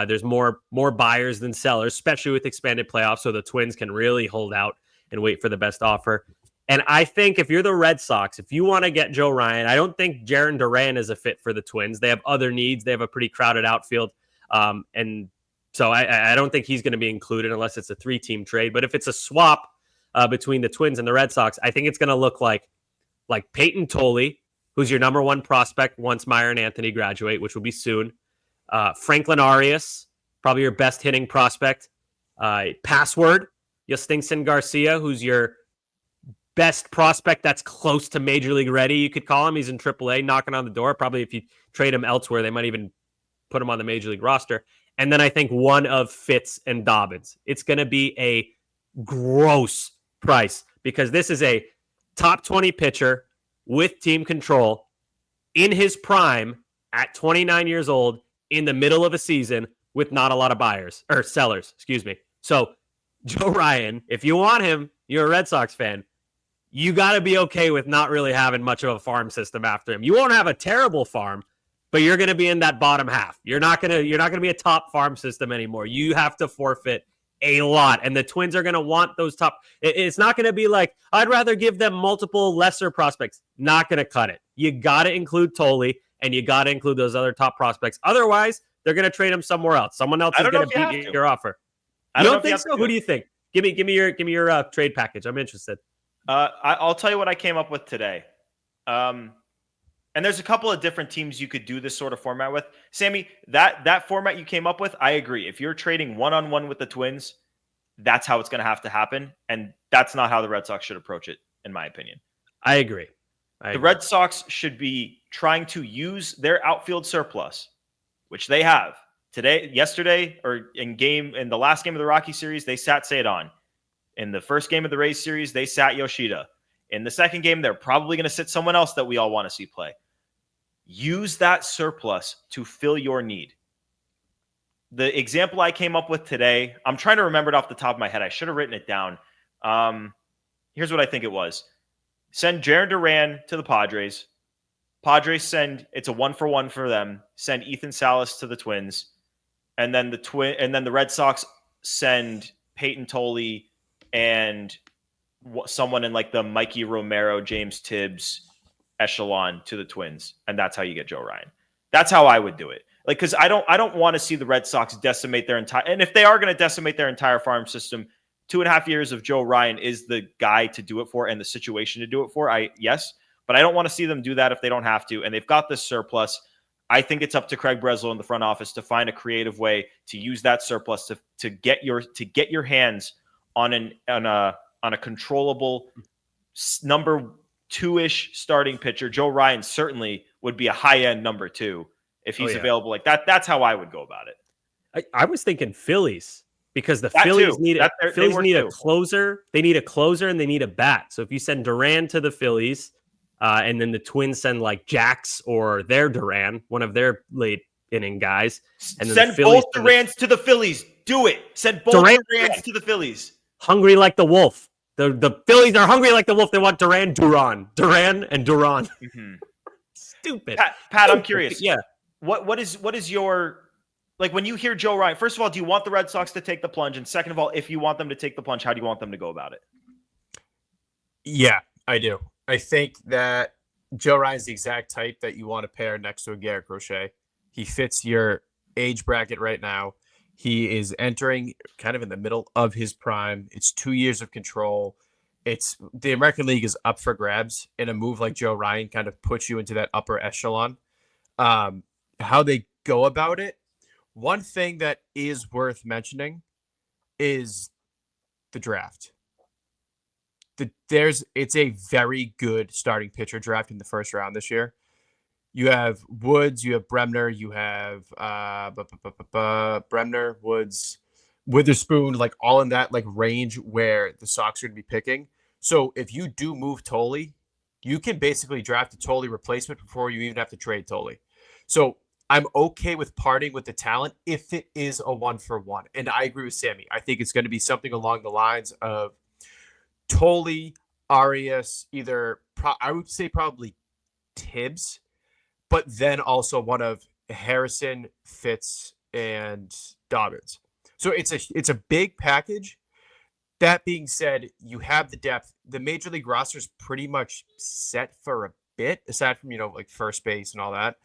S4: There's more buyers than sellers, especially with expanded playoffs, so the Twins can really hold out and wait for the best offer. And I think if you're the Red Sox, if you want to get Joe Ryan, I don't think Jarren Duran is a fit for the Twins. They have other needs. They have a pretty crowded outfield. And so I don't think he's going to be included unless it's a 3-team trade. But if it's a swap between the Twins and the Red Sox, I think it's going to look like Peyton Tolley, who's your number 1 prospect once Meyer and Anthony graduate, which will be soon. Franklin Arias, probably your best hitting prospect. Password, Yastingson Garcia, who's your best prospect that's close to Major League ready, you could call him. He's in AAA, knocking on the door. Probably if you trade him elsewhere, they might even put him on the major league roster. And then I think one of Fitz and Dobbins. It's going to be a gross price because this is a top 20 pitcher with team control in his prime at 29 years old in the middle of a season with not a lot of buyers or sellers, excuse me. So Joe Ryan, if you want him, you're a Red Sox fan, you got to be okay with not really having much of a farm system after him. You won't have a terrible farm, but you're going to be in that bottom half. You're not going to be a top farm system anymore. You have to forfeit a lot, and the Twins are going to want those top. It's not going to be like, I'd rather give them multiple lesser prospects. Not going to cut it. You got to include Tolley, and you got to include those other top prospects. Otherwise, they're going to trade him somewhere else. Someone else is going to beat your offer. You don't think so? Who do you think? Give me your trade package. I'm interested.
S3: I'll tell you what I came up with today. And there's a couple of different teams you could do this sort of format with. Sammy, that format you came up with, I agree. If you're trading one-on-one with the Twins, that's how it's going to have to happen. And that's not how the Red Sox should approach it, in my opinion.
S4: I agree.
S3: The Red Sox should be trying to use their outfield surplus, which they have. Yesterday, or in the last game of the Rocky series, they sat Cedon. In the first game of the Rays series, they sat Yoshida. In the second game, they're probably going to sit someone else that we all want to see play. Use that surplus to fill your need. The example I came up with today, I'm trying to remember it off the top of my head. I should have written it down. Here's what I think it was. Send Jarren Duran to the Padres. Padres it's a 1-for-1 for them. Send Ethan Salas to the Twins. And then the Red Sox send Peyton Tolley and someone in like the Mikey Romero, James Tibbs echelon to the Twins, and that's how you get Joe Ryan. That's how I would do it. Like, because I don't want to see the Red Sox decimate their entire. And if they are going to decimate their entire farm system, 2.5 years of Joe Ryan is the guy to do it for and the situation to do it for. Yes, but I don't want to see them do that if they don't have to. And they've got this surplus. I think it's up to Craig Breslow in the front office to find a creative way to use that surplus to get your hands on a controllable number 2-ish starting pitcher. Joe Ryan certainly would be a high-end number 2 if he's available like that. That's how I would go about it.
S4: I was thinking Phillies because the Phillies need a closer. They need a closer and they need a bat. So if you send Duran to the Phillies and then the Twins send like Jax or their Duran, one of their late inning guys, and then
S3: send both Durans to the Phillies. Do it. Send both Durans to the Phillies.
S4: Hungry like the wolf. The Phillies are hungry like the wolf. They want Duran and Duran. Mm-hmm. Stupid.
S3: Pat, I'm curious.
S4: Yeah.
S3: What is your, like, when you hear Joe Ryan, first of all, do you want the Red Sox to take the plunge? And second of all, if you want them to take the plunge, how do you want them to go about it?
S5: Yeah, I do. I think that Joe Ryan's the exact type that you want to pair next to a Garrett Crochet. He fits your age bracket right now. He is entering kind of in the middle of his prime. It's 2 years of control. The American League is up for grabs, and a move like Joe Ryan kind of puts you into that upper echelon. How they go about it, one thing that is worth mentioning is the draft. It's a very good starting pitcher draft in the first round this year. You have Woods, you have Bremner, you have Bremner, Woods, Witherspoon, like all in that like range where the Sox are going to be picking. So if you do move Tolley, you can basically draft a Tolley replacement before you even have to trade Tolley. So I'm okay with parting with the talent if it is a 1-for-1. And I agree with Sammy. I think it's going to be something along the lines of Tolley, Arias, I would say probably Tibbs, but then also one of Harrison, Fitz, and Dobbins. So it's a big package. That being said, you have the depth. The major league roster is pretty much set for a bit, aside from like first base and all that.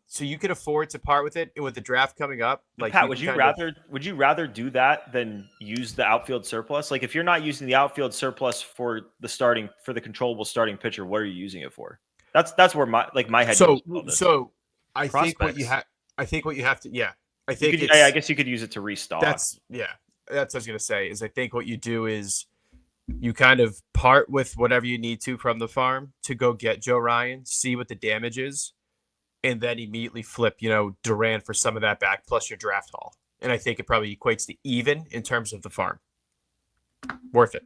S5: So you can afford to part with it. And with the draft coming up, like
S3: Pat, would you rather do that than use the outfield surplus? Like if you're not using the outfield surplus for the controllable starting pitcher, what are you using it for? That's where my head goes.
S5: So I think what you have to,
S3: I guess you could use it to restock.
S5: That's what I was going to say is I think what you do is you kind of part with whatever you need to from the farm to go get Joe Ryan, see what the damage is, and then immediately flip, Duran for some of that back plus your draft haul. And I think it probably equates to even in terms of the farm. Worth it.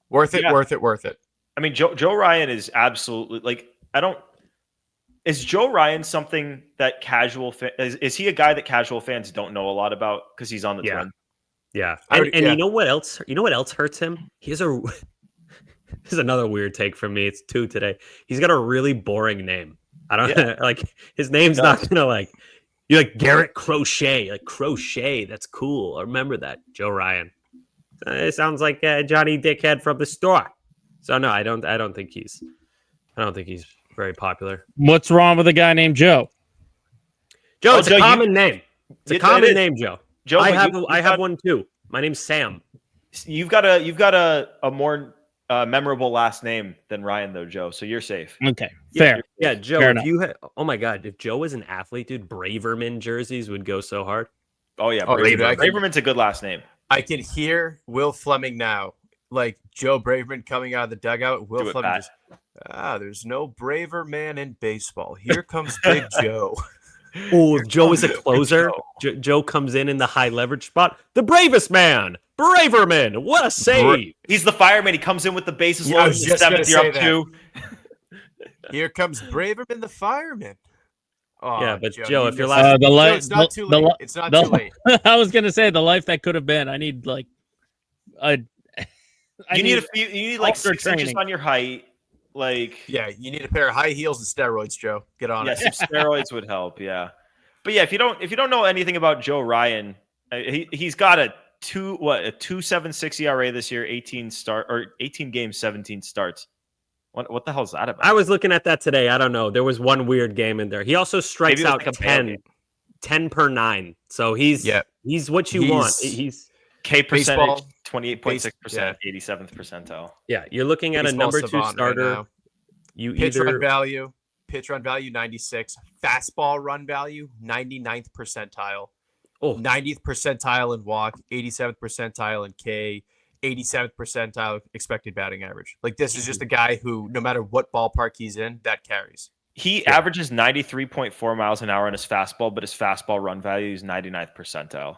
S5: Worth it,
S3: Yeah.
S5: worth it, worth it.
S3: I mean, Joe Ryan is absolutely is Joe Ryan something that is he a guy that casual fans don't know a lot about because he's on the Twins?
S4: Yeah.
S5: Yeah.
S4: You know what else? You know what else hurts him? He has a this is another weird take from me. It's 2 today. He's got a really boring name. I don't like his name's not gonna like you're like Garrett Crochet. Like Crochet, that's cool. I remember that. Joe Ryan. It sounds like Johnny Dickhead from the store. So no, I don't think he's very popular.
S6: What's wrong with a guy named Joe?
S4: Joe, it's a common name. It's a common name, Joe.
S3: Joe,
S4: I have one too. My name's Sam.
S3: You've got a more memorable last name than Ryan though, Joe. So you're safe.
S6: Okay, fair.
S4: Yeah, Joe.
S6: Fair
S4: if you oh my God, if Joe was an athlete, dude, Braverman jerseys would go so hard.
S3: Oh yeah,
S5: Braverman.
S3: Braverman's a good last name.
S5: I can hear Will Fleming now, like Joe Braverman coming out of the dugout. Will Fleming just, there's no braver man in baseball. Here comes Big Joe.
S4: Oh, if Joe is a closer, Joe comes in the high leverage spot. The bravest man, Braverman. What a save!
S3: He's the fireman. He comes in with the bases loaded. In the seventh, you're up 2.
S5: Here comes Braverman, the fireman. Oh,
S4: yeah, but Joe, if you're last,
S5: it's not too late. It's not too late.
S6: I was gonna say the life that could have been. I need like
S3: you need like 6 inches on your height. Like
S5: you need a pair of high heels and steroids, Joe. Get on it.
S3: Yeah, some steroids would help. Yeah, but yeah, if you don't know anything about Joe Ryan, he's got a 2.76 ERA this year, 18 games, 17 starts. What the hell is that about?
S4: I was looking at that today. I don't know. There was one weird game in there. He also strikes out
S3: like
S4: 10 per 9. So he's what you want. He's
S3: K percentage 28.6%, 87th percentile.
S4: Yeah, you're looking at a number 2 starter.
S5: Right, you run value, pitch run value 96, fastball run value 99th percentile, 90th percentile in walk, 87th percentile in K, 87th percentile expected batting average. Like this is just a guy who, no matter what ballpark he's in, that carries.
S3: He averages 93.4 miles an hour on his fastball, but his fastball run value is 99th percentile.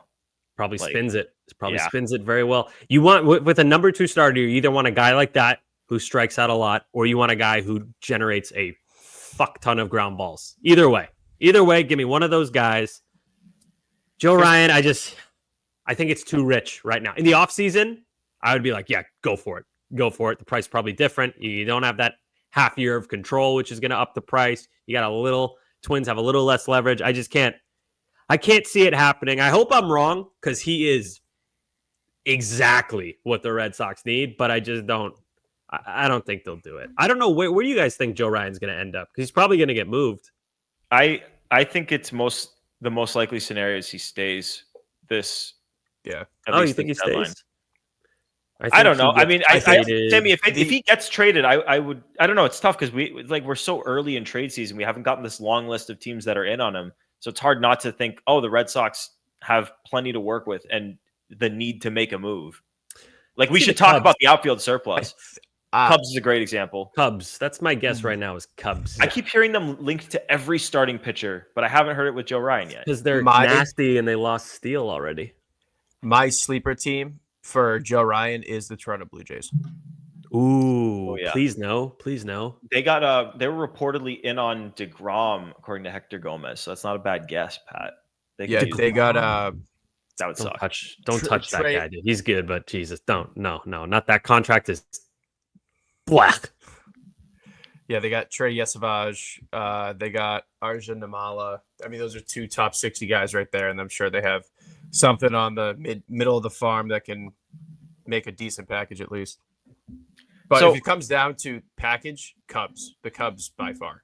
S4: Probably spins it. Spins it very well. You want with a number 2 starter, you either want a guy like that who strikes out a lot, or you want a guy who generates a fuck ton of ground balls. Either way, give me one of those guys. Joe Ryan, I think it's too rich right now. In the offseason, I would be like, yeah, go for it. Go for it. The price is probably different. You don't have that half year of control, which is going to up the price. You got Twins have a little less leverage. I can't see it happening. I hope I'm wrong because he is exactly what the Red Sox need, but I just don't. I don't think they'll do it. I don't know where you guys think Joe Ryan's going to end up because he's probably going to get moved.
S3: I think it's the most likely scenario is he stays this.
S5: Yeah.
S4: You think he stays?
S3: I don't know. I mean, Sammy, if he gets traded, I would. I don't know. It's tough because we're so early in trade season. We haven't gotten this long list of teams that are in on him. So it's hard not to think, the Red Sox have plenty to work with and the need to make a move. Like we should talk about the outfield surplus. Cubs is a great example.
S4: Cubs. That's my guess right now is Cubs.
S3: I keep hearing them linked to every starting pitcher, but I haven't heard it with Joe Ryan yet.
S4: Because they're nasty and they lost Steele already.
S5: My sleeper team for Joe Ryan is the Toronto Blue Jays.
S4: Ooh, please no.
S3: They got they were reportedly in on DeGrom according to Hector Gomez, so that's not a bad guess, Pat.
S5: They got
S3: that would suck.
S4: Don't touch that guy, dude. He's good, but Jesus, don't. No, not that contract is black.
S5: Yeah, they got Trey Yesavage. They got Arjun Namala. I mean, those are 2 top 60 guys right there, and I'm sure they have something on the middle of the farm that can make a decent package at least. But if it comes down to package, the Cubs by far.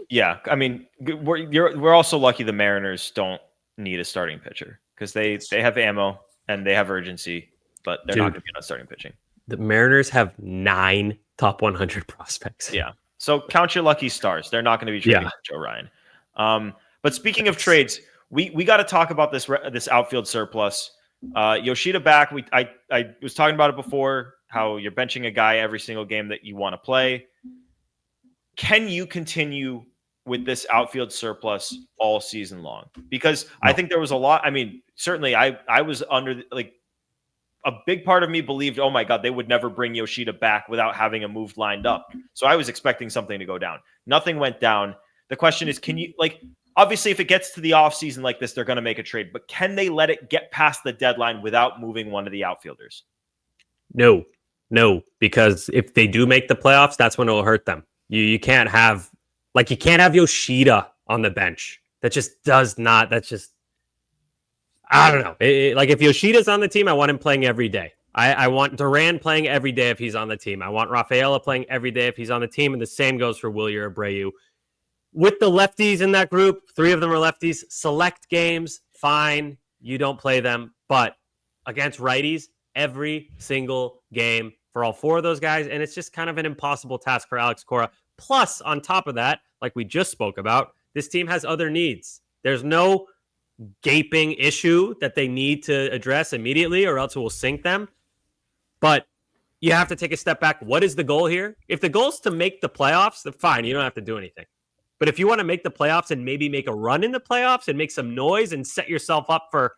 S5: Yeah,
S3: I mean, we're also lucky the Mariners don't need a starting pitcher because they have ammo and they have urgency, but they're not going to be on starting pitching.
S4: The Mariners have 9 top 100 prospects.
S3: Yeah, so count your lucky stars. They're not going to be trading for Joe Ryan. But speaking of trades, we got to talk about this outfield surplus. Yoshida back. I was talking about it before. How you're benching a guy every single game that you want to play. Can you continue with this outfield surplus all season long? Because I think there was a lot. I mean, certainly I was under like a big part of me believed, oh my God, they would never bring Yoshida back without having a move lined up. So I was expecting something to go down. Nothing went down. The question is, can you, like, obviously if it gets to the offseason like this, they're going to make a trade, but can they let it get past the deadline without moving one of the outfielders?
S4: No, because if they do make the playoffs, that's when it will hurt them. You can't have Yoshida on the bench. That just does not. That's just, I don't know. Like if Yoshida's on the team, I want him playing every day. I want Duran playing every day if he's on the team. I want Rafaela playing every day if he's on the team, and the same goes for Wilyer Abreu. With the lefties in that group, 3 of them are lefties. Select games, fine. You don't play them, but against righties, every single game for all 4 of those guys, and it's just kind of an impossible task for Alex Cora. Plus, on top of that, like we just spoke about, this team has other needs. There's no gaping issue that they need to address immediately or else it will sink them. But you have to take a step back. What is the goal here? If the goal is to make the playoffs, then fine, you don't have to do anything. But if you want to make the playoffs and maybe make a run in the playoffs and make some noise and set yourself up for,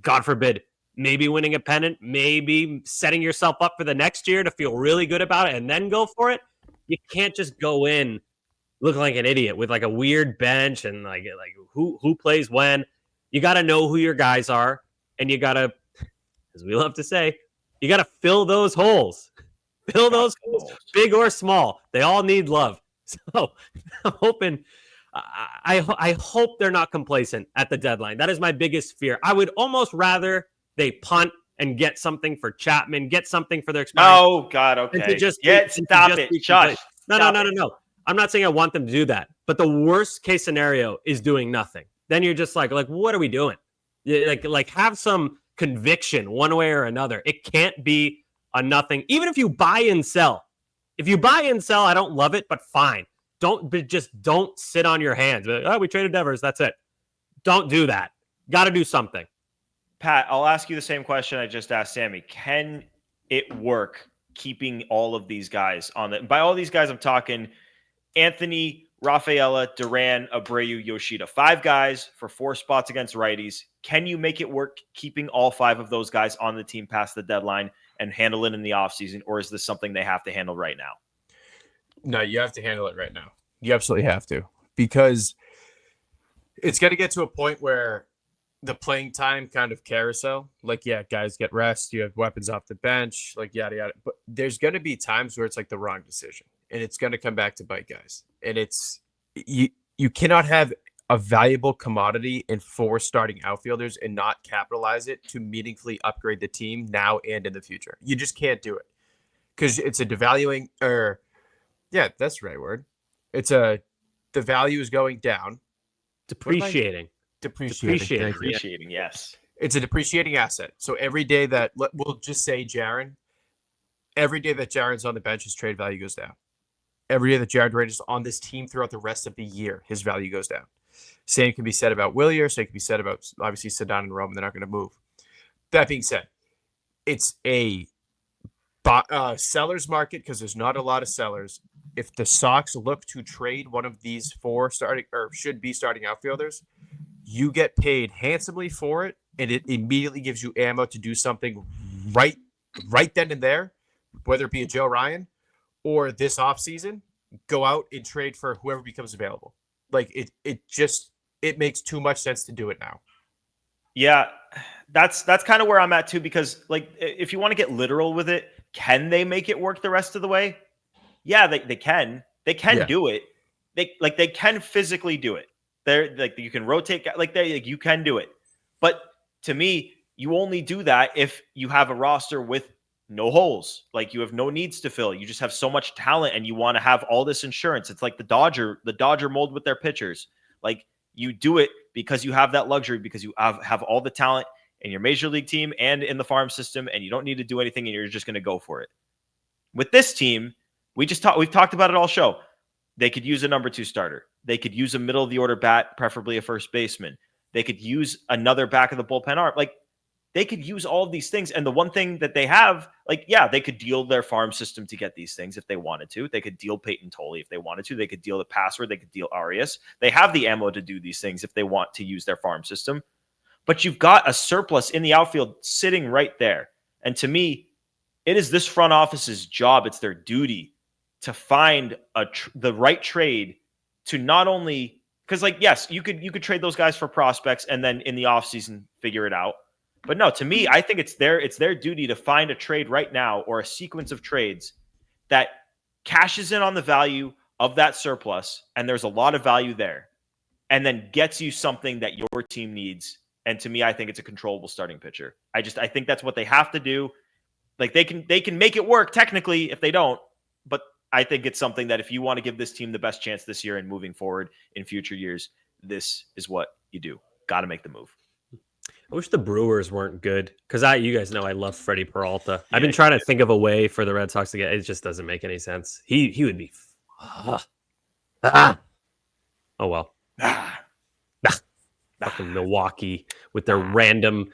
S4: God forbid, maybe winning a pennant, maybe setting yourself up for the next year to feel really good about it and then go for it, you can't just go in looking like an idiot with like a weird bench and like who plays when. You got to know who your guys are, and you got to, as we love to say, you got to fill those holes. Fill those holes, big or small. They all need love. So I'm hoping, I hope they're not complacent at the deadline. That is my biggest fear. I would almost rather they punt and get something for Chapman, get something for their expiring.
S3: Oh God, okay. Stop it. Shush.
S4: No. I'm not saying I want them to do that, but the worst case scenario is doing nothing. Then you're just like, what are we doing? Like have some conviction one way or another. It can't be a nothing. Even if you buy and sell. If you buy and sell, I don't love it, but fine. Just don't sit on your hands. Oh, we traded Devers. That's it. Don't do that. Got to do something.
S3: Pat, I'll ask you the same question I just asked Sammy. Can it work keeping all of these guys on the? By all these guys, I'm talking Anthony, Rafaela, Duran, Abreu, Yoshida. 5 guys for 4 spots against righties. Can you make it work keeping all 5 of those guys on the team past the deadline and handle it in the offseason, or is this something they have to handle right now?
S5: No, you have to handle it right now. You absolutely have to, because it's going to get to a point where the playing time kind of carousel, like, yeah, guys get rest, you have weapons off the bench, like yada, yada. But there's going to be times where it's like the wrong decision, and it's going to come back to bite guys. And it's, you cannot have a valuable commodity in 4 starting outfielders and not capitalize it to meaningfully upgrade the team now and in the future. You just can't do it, because it's a devaluing, or yeah, that's the right word. The value is going down.
S4: Depreciating.
S3: Depreciating, yes.
S5: It's a depreciating asset. So every day that, we'll just say Jaron, every day that Jaron's on the bench, his trade value goes down. Every day that Jaron Duran is on this team throughout the rest of the year, his value goes down. Same can be said about Wilyer. Same can be said about, obviously, Sedon and Rome. They're not going to move. That being said, it's a seller's market because there's not a lot of sellers. If the Sox look to trade one of these 4 starting, or should be starting outfielders, you get paid handsomely for it, and it immediately gives you ammo to do something right then and there, whether it be a Joe Ryan or this offseason, go out and trade for whoever becomes available. Like it makes too much sense to do it now.
S3: Yeah, that's kind of where I'm at too, because like if you want to get literal with it, can they make it work the rest of the way? Yeah, they can. They can do it. They can physically do it. They're like, you can rotate, you can do it. But to me, you only do that if you have a roster with no holes. Like, you have no needs to fill. You just have so much talent, and you want to have all this insurance. It's like the Dodger mold with their pitchers. Like, you do it because you have that luxury, because you have all the talent in your major league team and in the farm system, and you don't need to do anything, and you're just going to go for it. With this team, we've talked about it all show. They could use a number 2 starter. They could use a middle of the order bat, preferably a first baseman. They could use another back of the bullpen arm. Like, they could use all of these things. And the one thing that they have, like, yeah, they could deal their farm system to get these things if they wanted to. They could deal Peyton Tolley if they wanted to. They could deal the password. They could deal Arias. They have the ammo to do these things if they want to use their farm system. But you've got a surplus in the outfield sitting right there. And to me, it is this front office's job. It's their duty to find the right trade to not only – because, like, yes, you could trade those guys for prospects and then in the offseason figure it out. But no, to me, I think it's their duty to find a trade right now or a sequence of trades that cashes in on the value of that surplus, and there's a lot of value there, and then gets you something that your team needs. And to me, I think it's a controllable starting pitcher. I think that's what they have to do. Like, they can make it work technically if they don't, but I think it's something that if you want to give this team the best chance this year and moving forward in future years, this is what you do. Got to make the move.
S4: I wish the Brewers weren't good because you guys know I love Freddie Peralta. I've been trying to think of a way for the Red Sox to get. It just doesn't make any sense. He would be. Oh well. Fucking Milwaukee with their random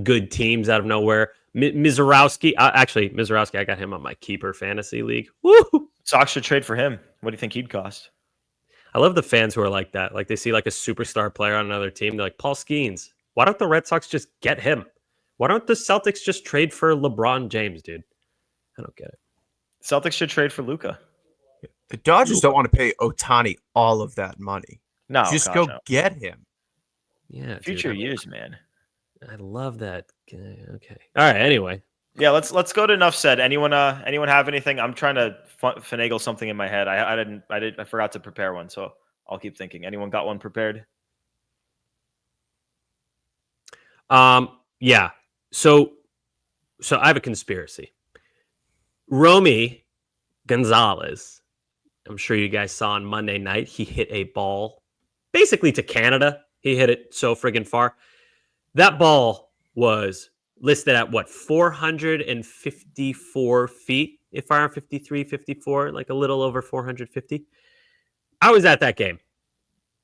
S4: good teams out of nowhere. Mizorowski, Mizorowski, I got him on my keeper fantasy league. Woo!
S3: Sox should trade for him. What do you think he'd cost?
S4: I love the fans who are like that. Like, they see like a superstar player on another team. They're like, Paul Skeens. Why don't the Red Sox just get him? Why don't the Celtics just trade for LeBron James, dude? I don't get it.
S3: Celtics should trade for Luka.
S5: The Dodgers don't want to pay Ohtani all of that money.
S3: No,
S5: just
S3: God,
S5: go
S3: no.
S5: get him.
S4: Yeah,
S3: Future
S4: dude,
S3: years, man.
S4: I love that. Okay. All right. Anyway.
S3: Yeah, let's go to enough said. Anyone have anything? I'm trying to finagle something in my head. I forgot to prepare one, so I'll keep thinking. Anyone got one prepared?
S4: Yeah. So I have a conspiracy. Romy Gonzalez, I'm sure you guys saw on Monday night, he hit a ball basically to Canada. He hit it so friggin' far. That ball was listed at 454 feet, if I'm 53, 54, like a little over 450. I was at that game.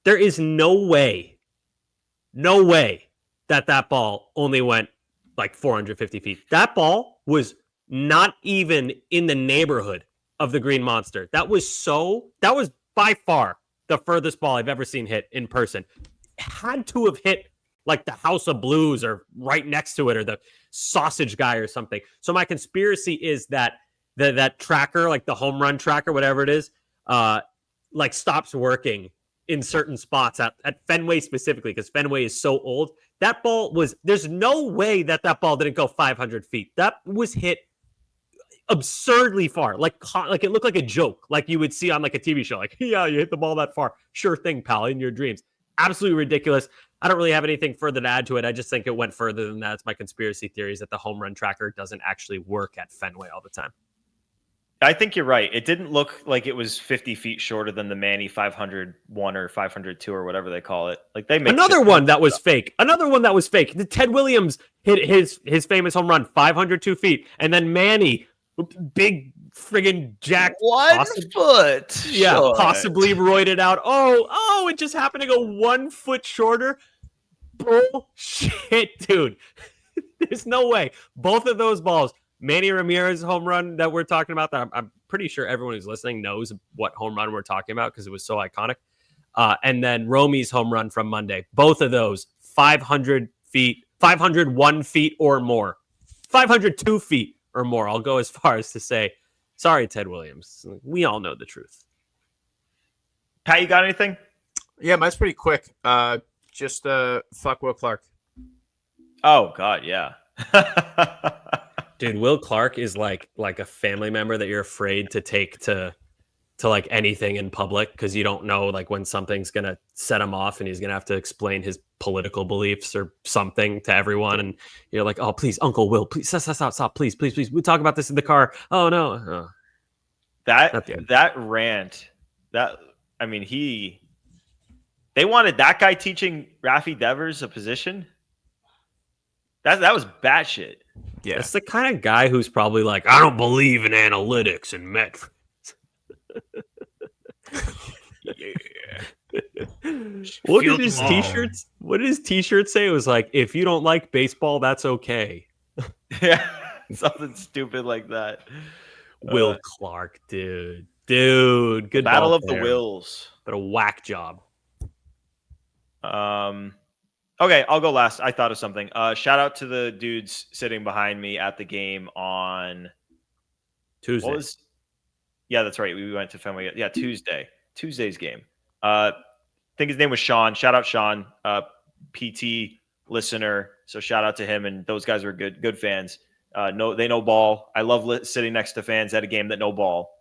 S4: There is no way that ball only went like 450 feet. That ball was not even in the neighborhood of the Green Monster. That was by far the furthest ball I've ever seen hit in person. It had to have hit like the House of Blues or right next to it or the Sausage Guy or something. So my conspiracy is that that tracker, like the home run tracker, whatever it is, like stops working in certain spots at Fenway specifically, because Fenway is so old. That ball there's no way that ball didn't go 500 feet. That was hit absurdly far. Like it looked like a joke, like you would see on like a TV show. Like, yeah, you hit the ball that far. Sure thing, pal, in your dreams. Absolutely ridiculous. I don't really have anything further to add to it. I just think it went further than that. It's my conspiracy theory is that the home run tracker doesn't actually work at Fenway all the time.
S3: I think you're right. It didn't look like it was 50 feet shorter than the Manny 501 or 502 or whatever they call it. Like, they make
S4: another one that was fake. The Ted Williams hit his famous home run 502 feet, and then Manny, big friggin' jack,
S3: 1 foot.
S4: Yeah,
S3: short.
S4: possibly roided out. Oh, it just happened to go 1 foot shorter. Bullshit, dude. There's no way. Both of those balls. Manny Ramirez's home run that we're talking about, that I'm pretty sure everyone who's listening knows what home run we're talking about because it was so iconic. And then Romy's home run from Monday. Both of those 500 feet, 501 feet or more, 502 feet or more. I'll go as far as to say, sorry, Ted Williams. We all know the truth.
S3: Pat, you got anything?
S5: Yeah, mine's pretty quick. Just fuck Will Clark.
S3: Oh, God, yeah.
S4: Dude, Will Clark is like a family member that you're afraid to take to like anything in public because you don't know like when something's gonna set him off and he's gonna have to explain his political beliefs or something to everyone, and you're like, oh please, Uncle Will, please stop, please. We talk about this in the car. Oh no, oh.
S3: That rant. They wanted that guy teaching Rafi Devers a position. That was batshit.
S5: Yeah,
S4: that's the kind of guy who's probably like, I don't believe in analytics and metrics. What
S3: Feel
S4: did his
S3: the
S4: t-shirts? What did his t-shirt say? It was like, if you don't like baseball, that's okay.
S3: Yeah, something stupid like that.
S4: Will Clark, dude, good
S3: Battle
S4: ball
S3: of the
S4: player,
S3: Wills.
S4: but a whack job.
S3: Okay, I'll go last. I thought of something. Shout out to the dudes sitting behind me at the game on
S4: Tuesday.
S3: Yeah, that's right. We went to Fenway. Yeah, Tuesday's game. I think his name was Sean. Shout out Sean, PT listener. So shout out to him, and those guys were good fans. They know ball. I love sitting next to fans at a game that know ball.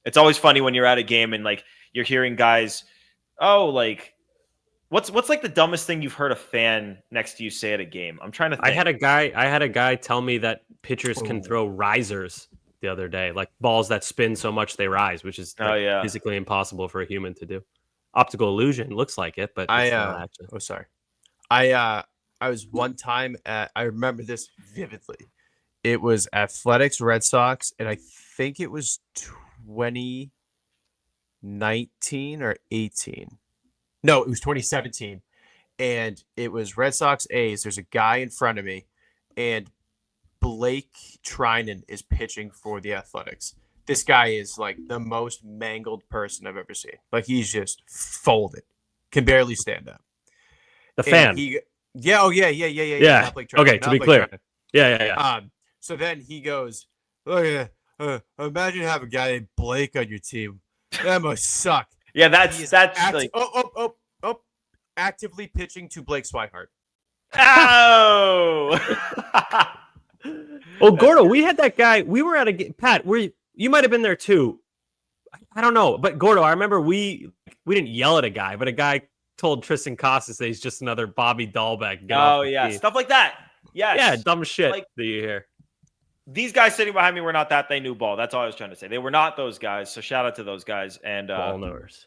S3: It's always funny when you're at a game and like you're hearing guys, like what's like the dumbest thing you've heard a fan next to you say at a game? I'm trying to think.
S4: I had a guy tell me that pitchers can throw risers the other day, like balls that spin so much they rise, which is physically impossible for a human to do. Optical illusion looks like it, but it's not actually.
S5: Oh, sorry. I was one time I remember this vividly. It was Athletics Red Sox, and I think it was 2019 or 18. No, it was 2017. And it was Red Sox A's. There's a guy in front of me, and Blake Trinan is pitching for the Athletics. This guy is like the most mangled person I've ever seen. Like, he's just folded, can barely stand up.
S4: The fan.
S5: Yeah.
S4: Yeah. Okay, to be clear. Yeah.
S5: So then he goes, "Oh yeah, imagine having a guy named Blake on your team. That must suck."
S3: Yeah, that's like
S5: actively pitching to Blake Swihart.
S3: Ow!
S4: Oh, Gordo, we had that guy. We were at a Pat. You might have been there too. I don't know, but Gordo, I remember we didn't yell at a guy, but a guy told Tristan Casas that he's just another Bobby Dahlbeck.
S3: Oh yeah, stuff like that. Yes.
S4: Yeah, dumb shit
S3: like,
S4: that you hear.
S3: These guys sitting behind me were not that. They knew ball. That's all I was trying to say. They were not those guys. So shout out to those guys and
S4: ball knowers.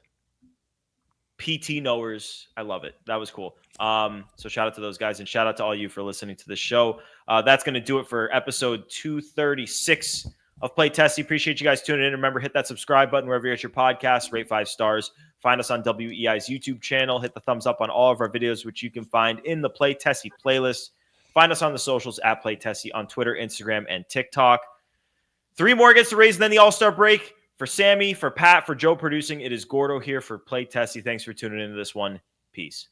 S3: PT knowers. I love it. That was cool. So shout out to those guys and shout out to all you for listening to the show. That's going to do it for episode 236 of Play Tessie. Appreciate you guys tuning in. Remember, hit that subscribe button wherever you get your podcast. Rate 5 stars. Find us on WEI's YouTube channel. Hit the thumbs up on all of our videos, which you can find in the Play Tessie playlist. Find us on the socials at Play Tessie on Twitter, Instagram, and TikTok. 3 more gets to raise, and then the All-Star break. For Sammy, for Pat, for Joe producing, it is Gordo here for Play Tessie. Thanks for tuning into this one. Peace.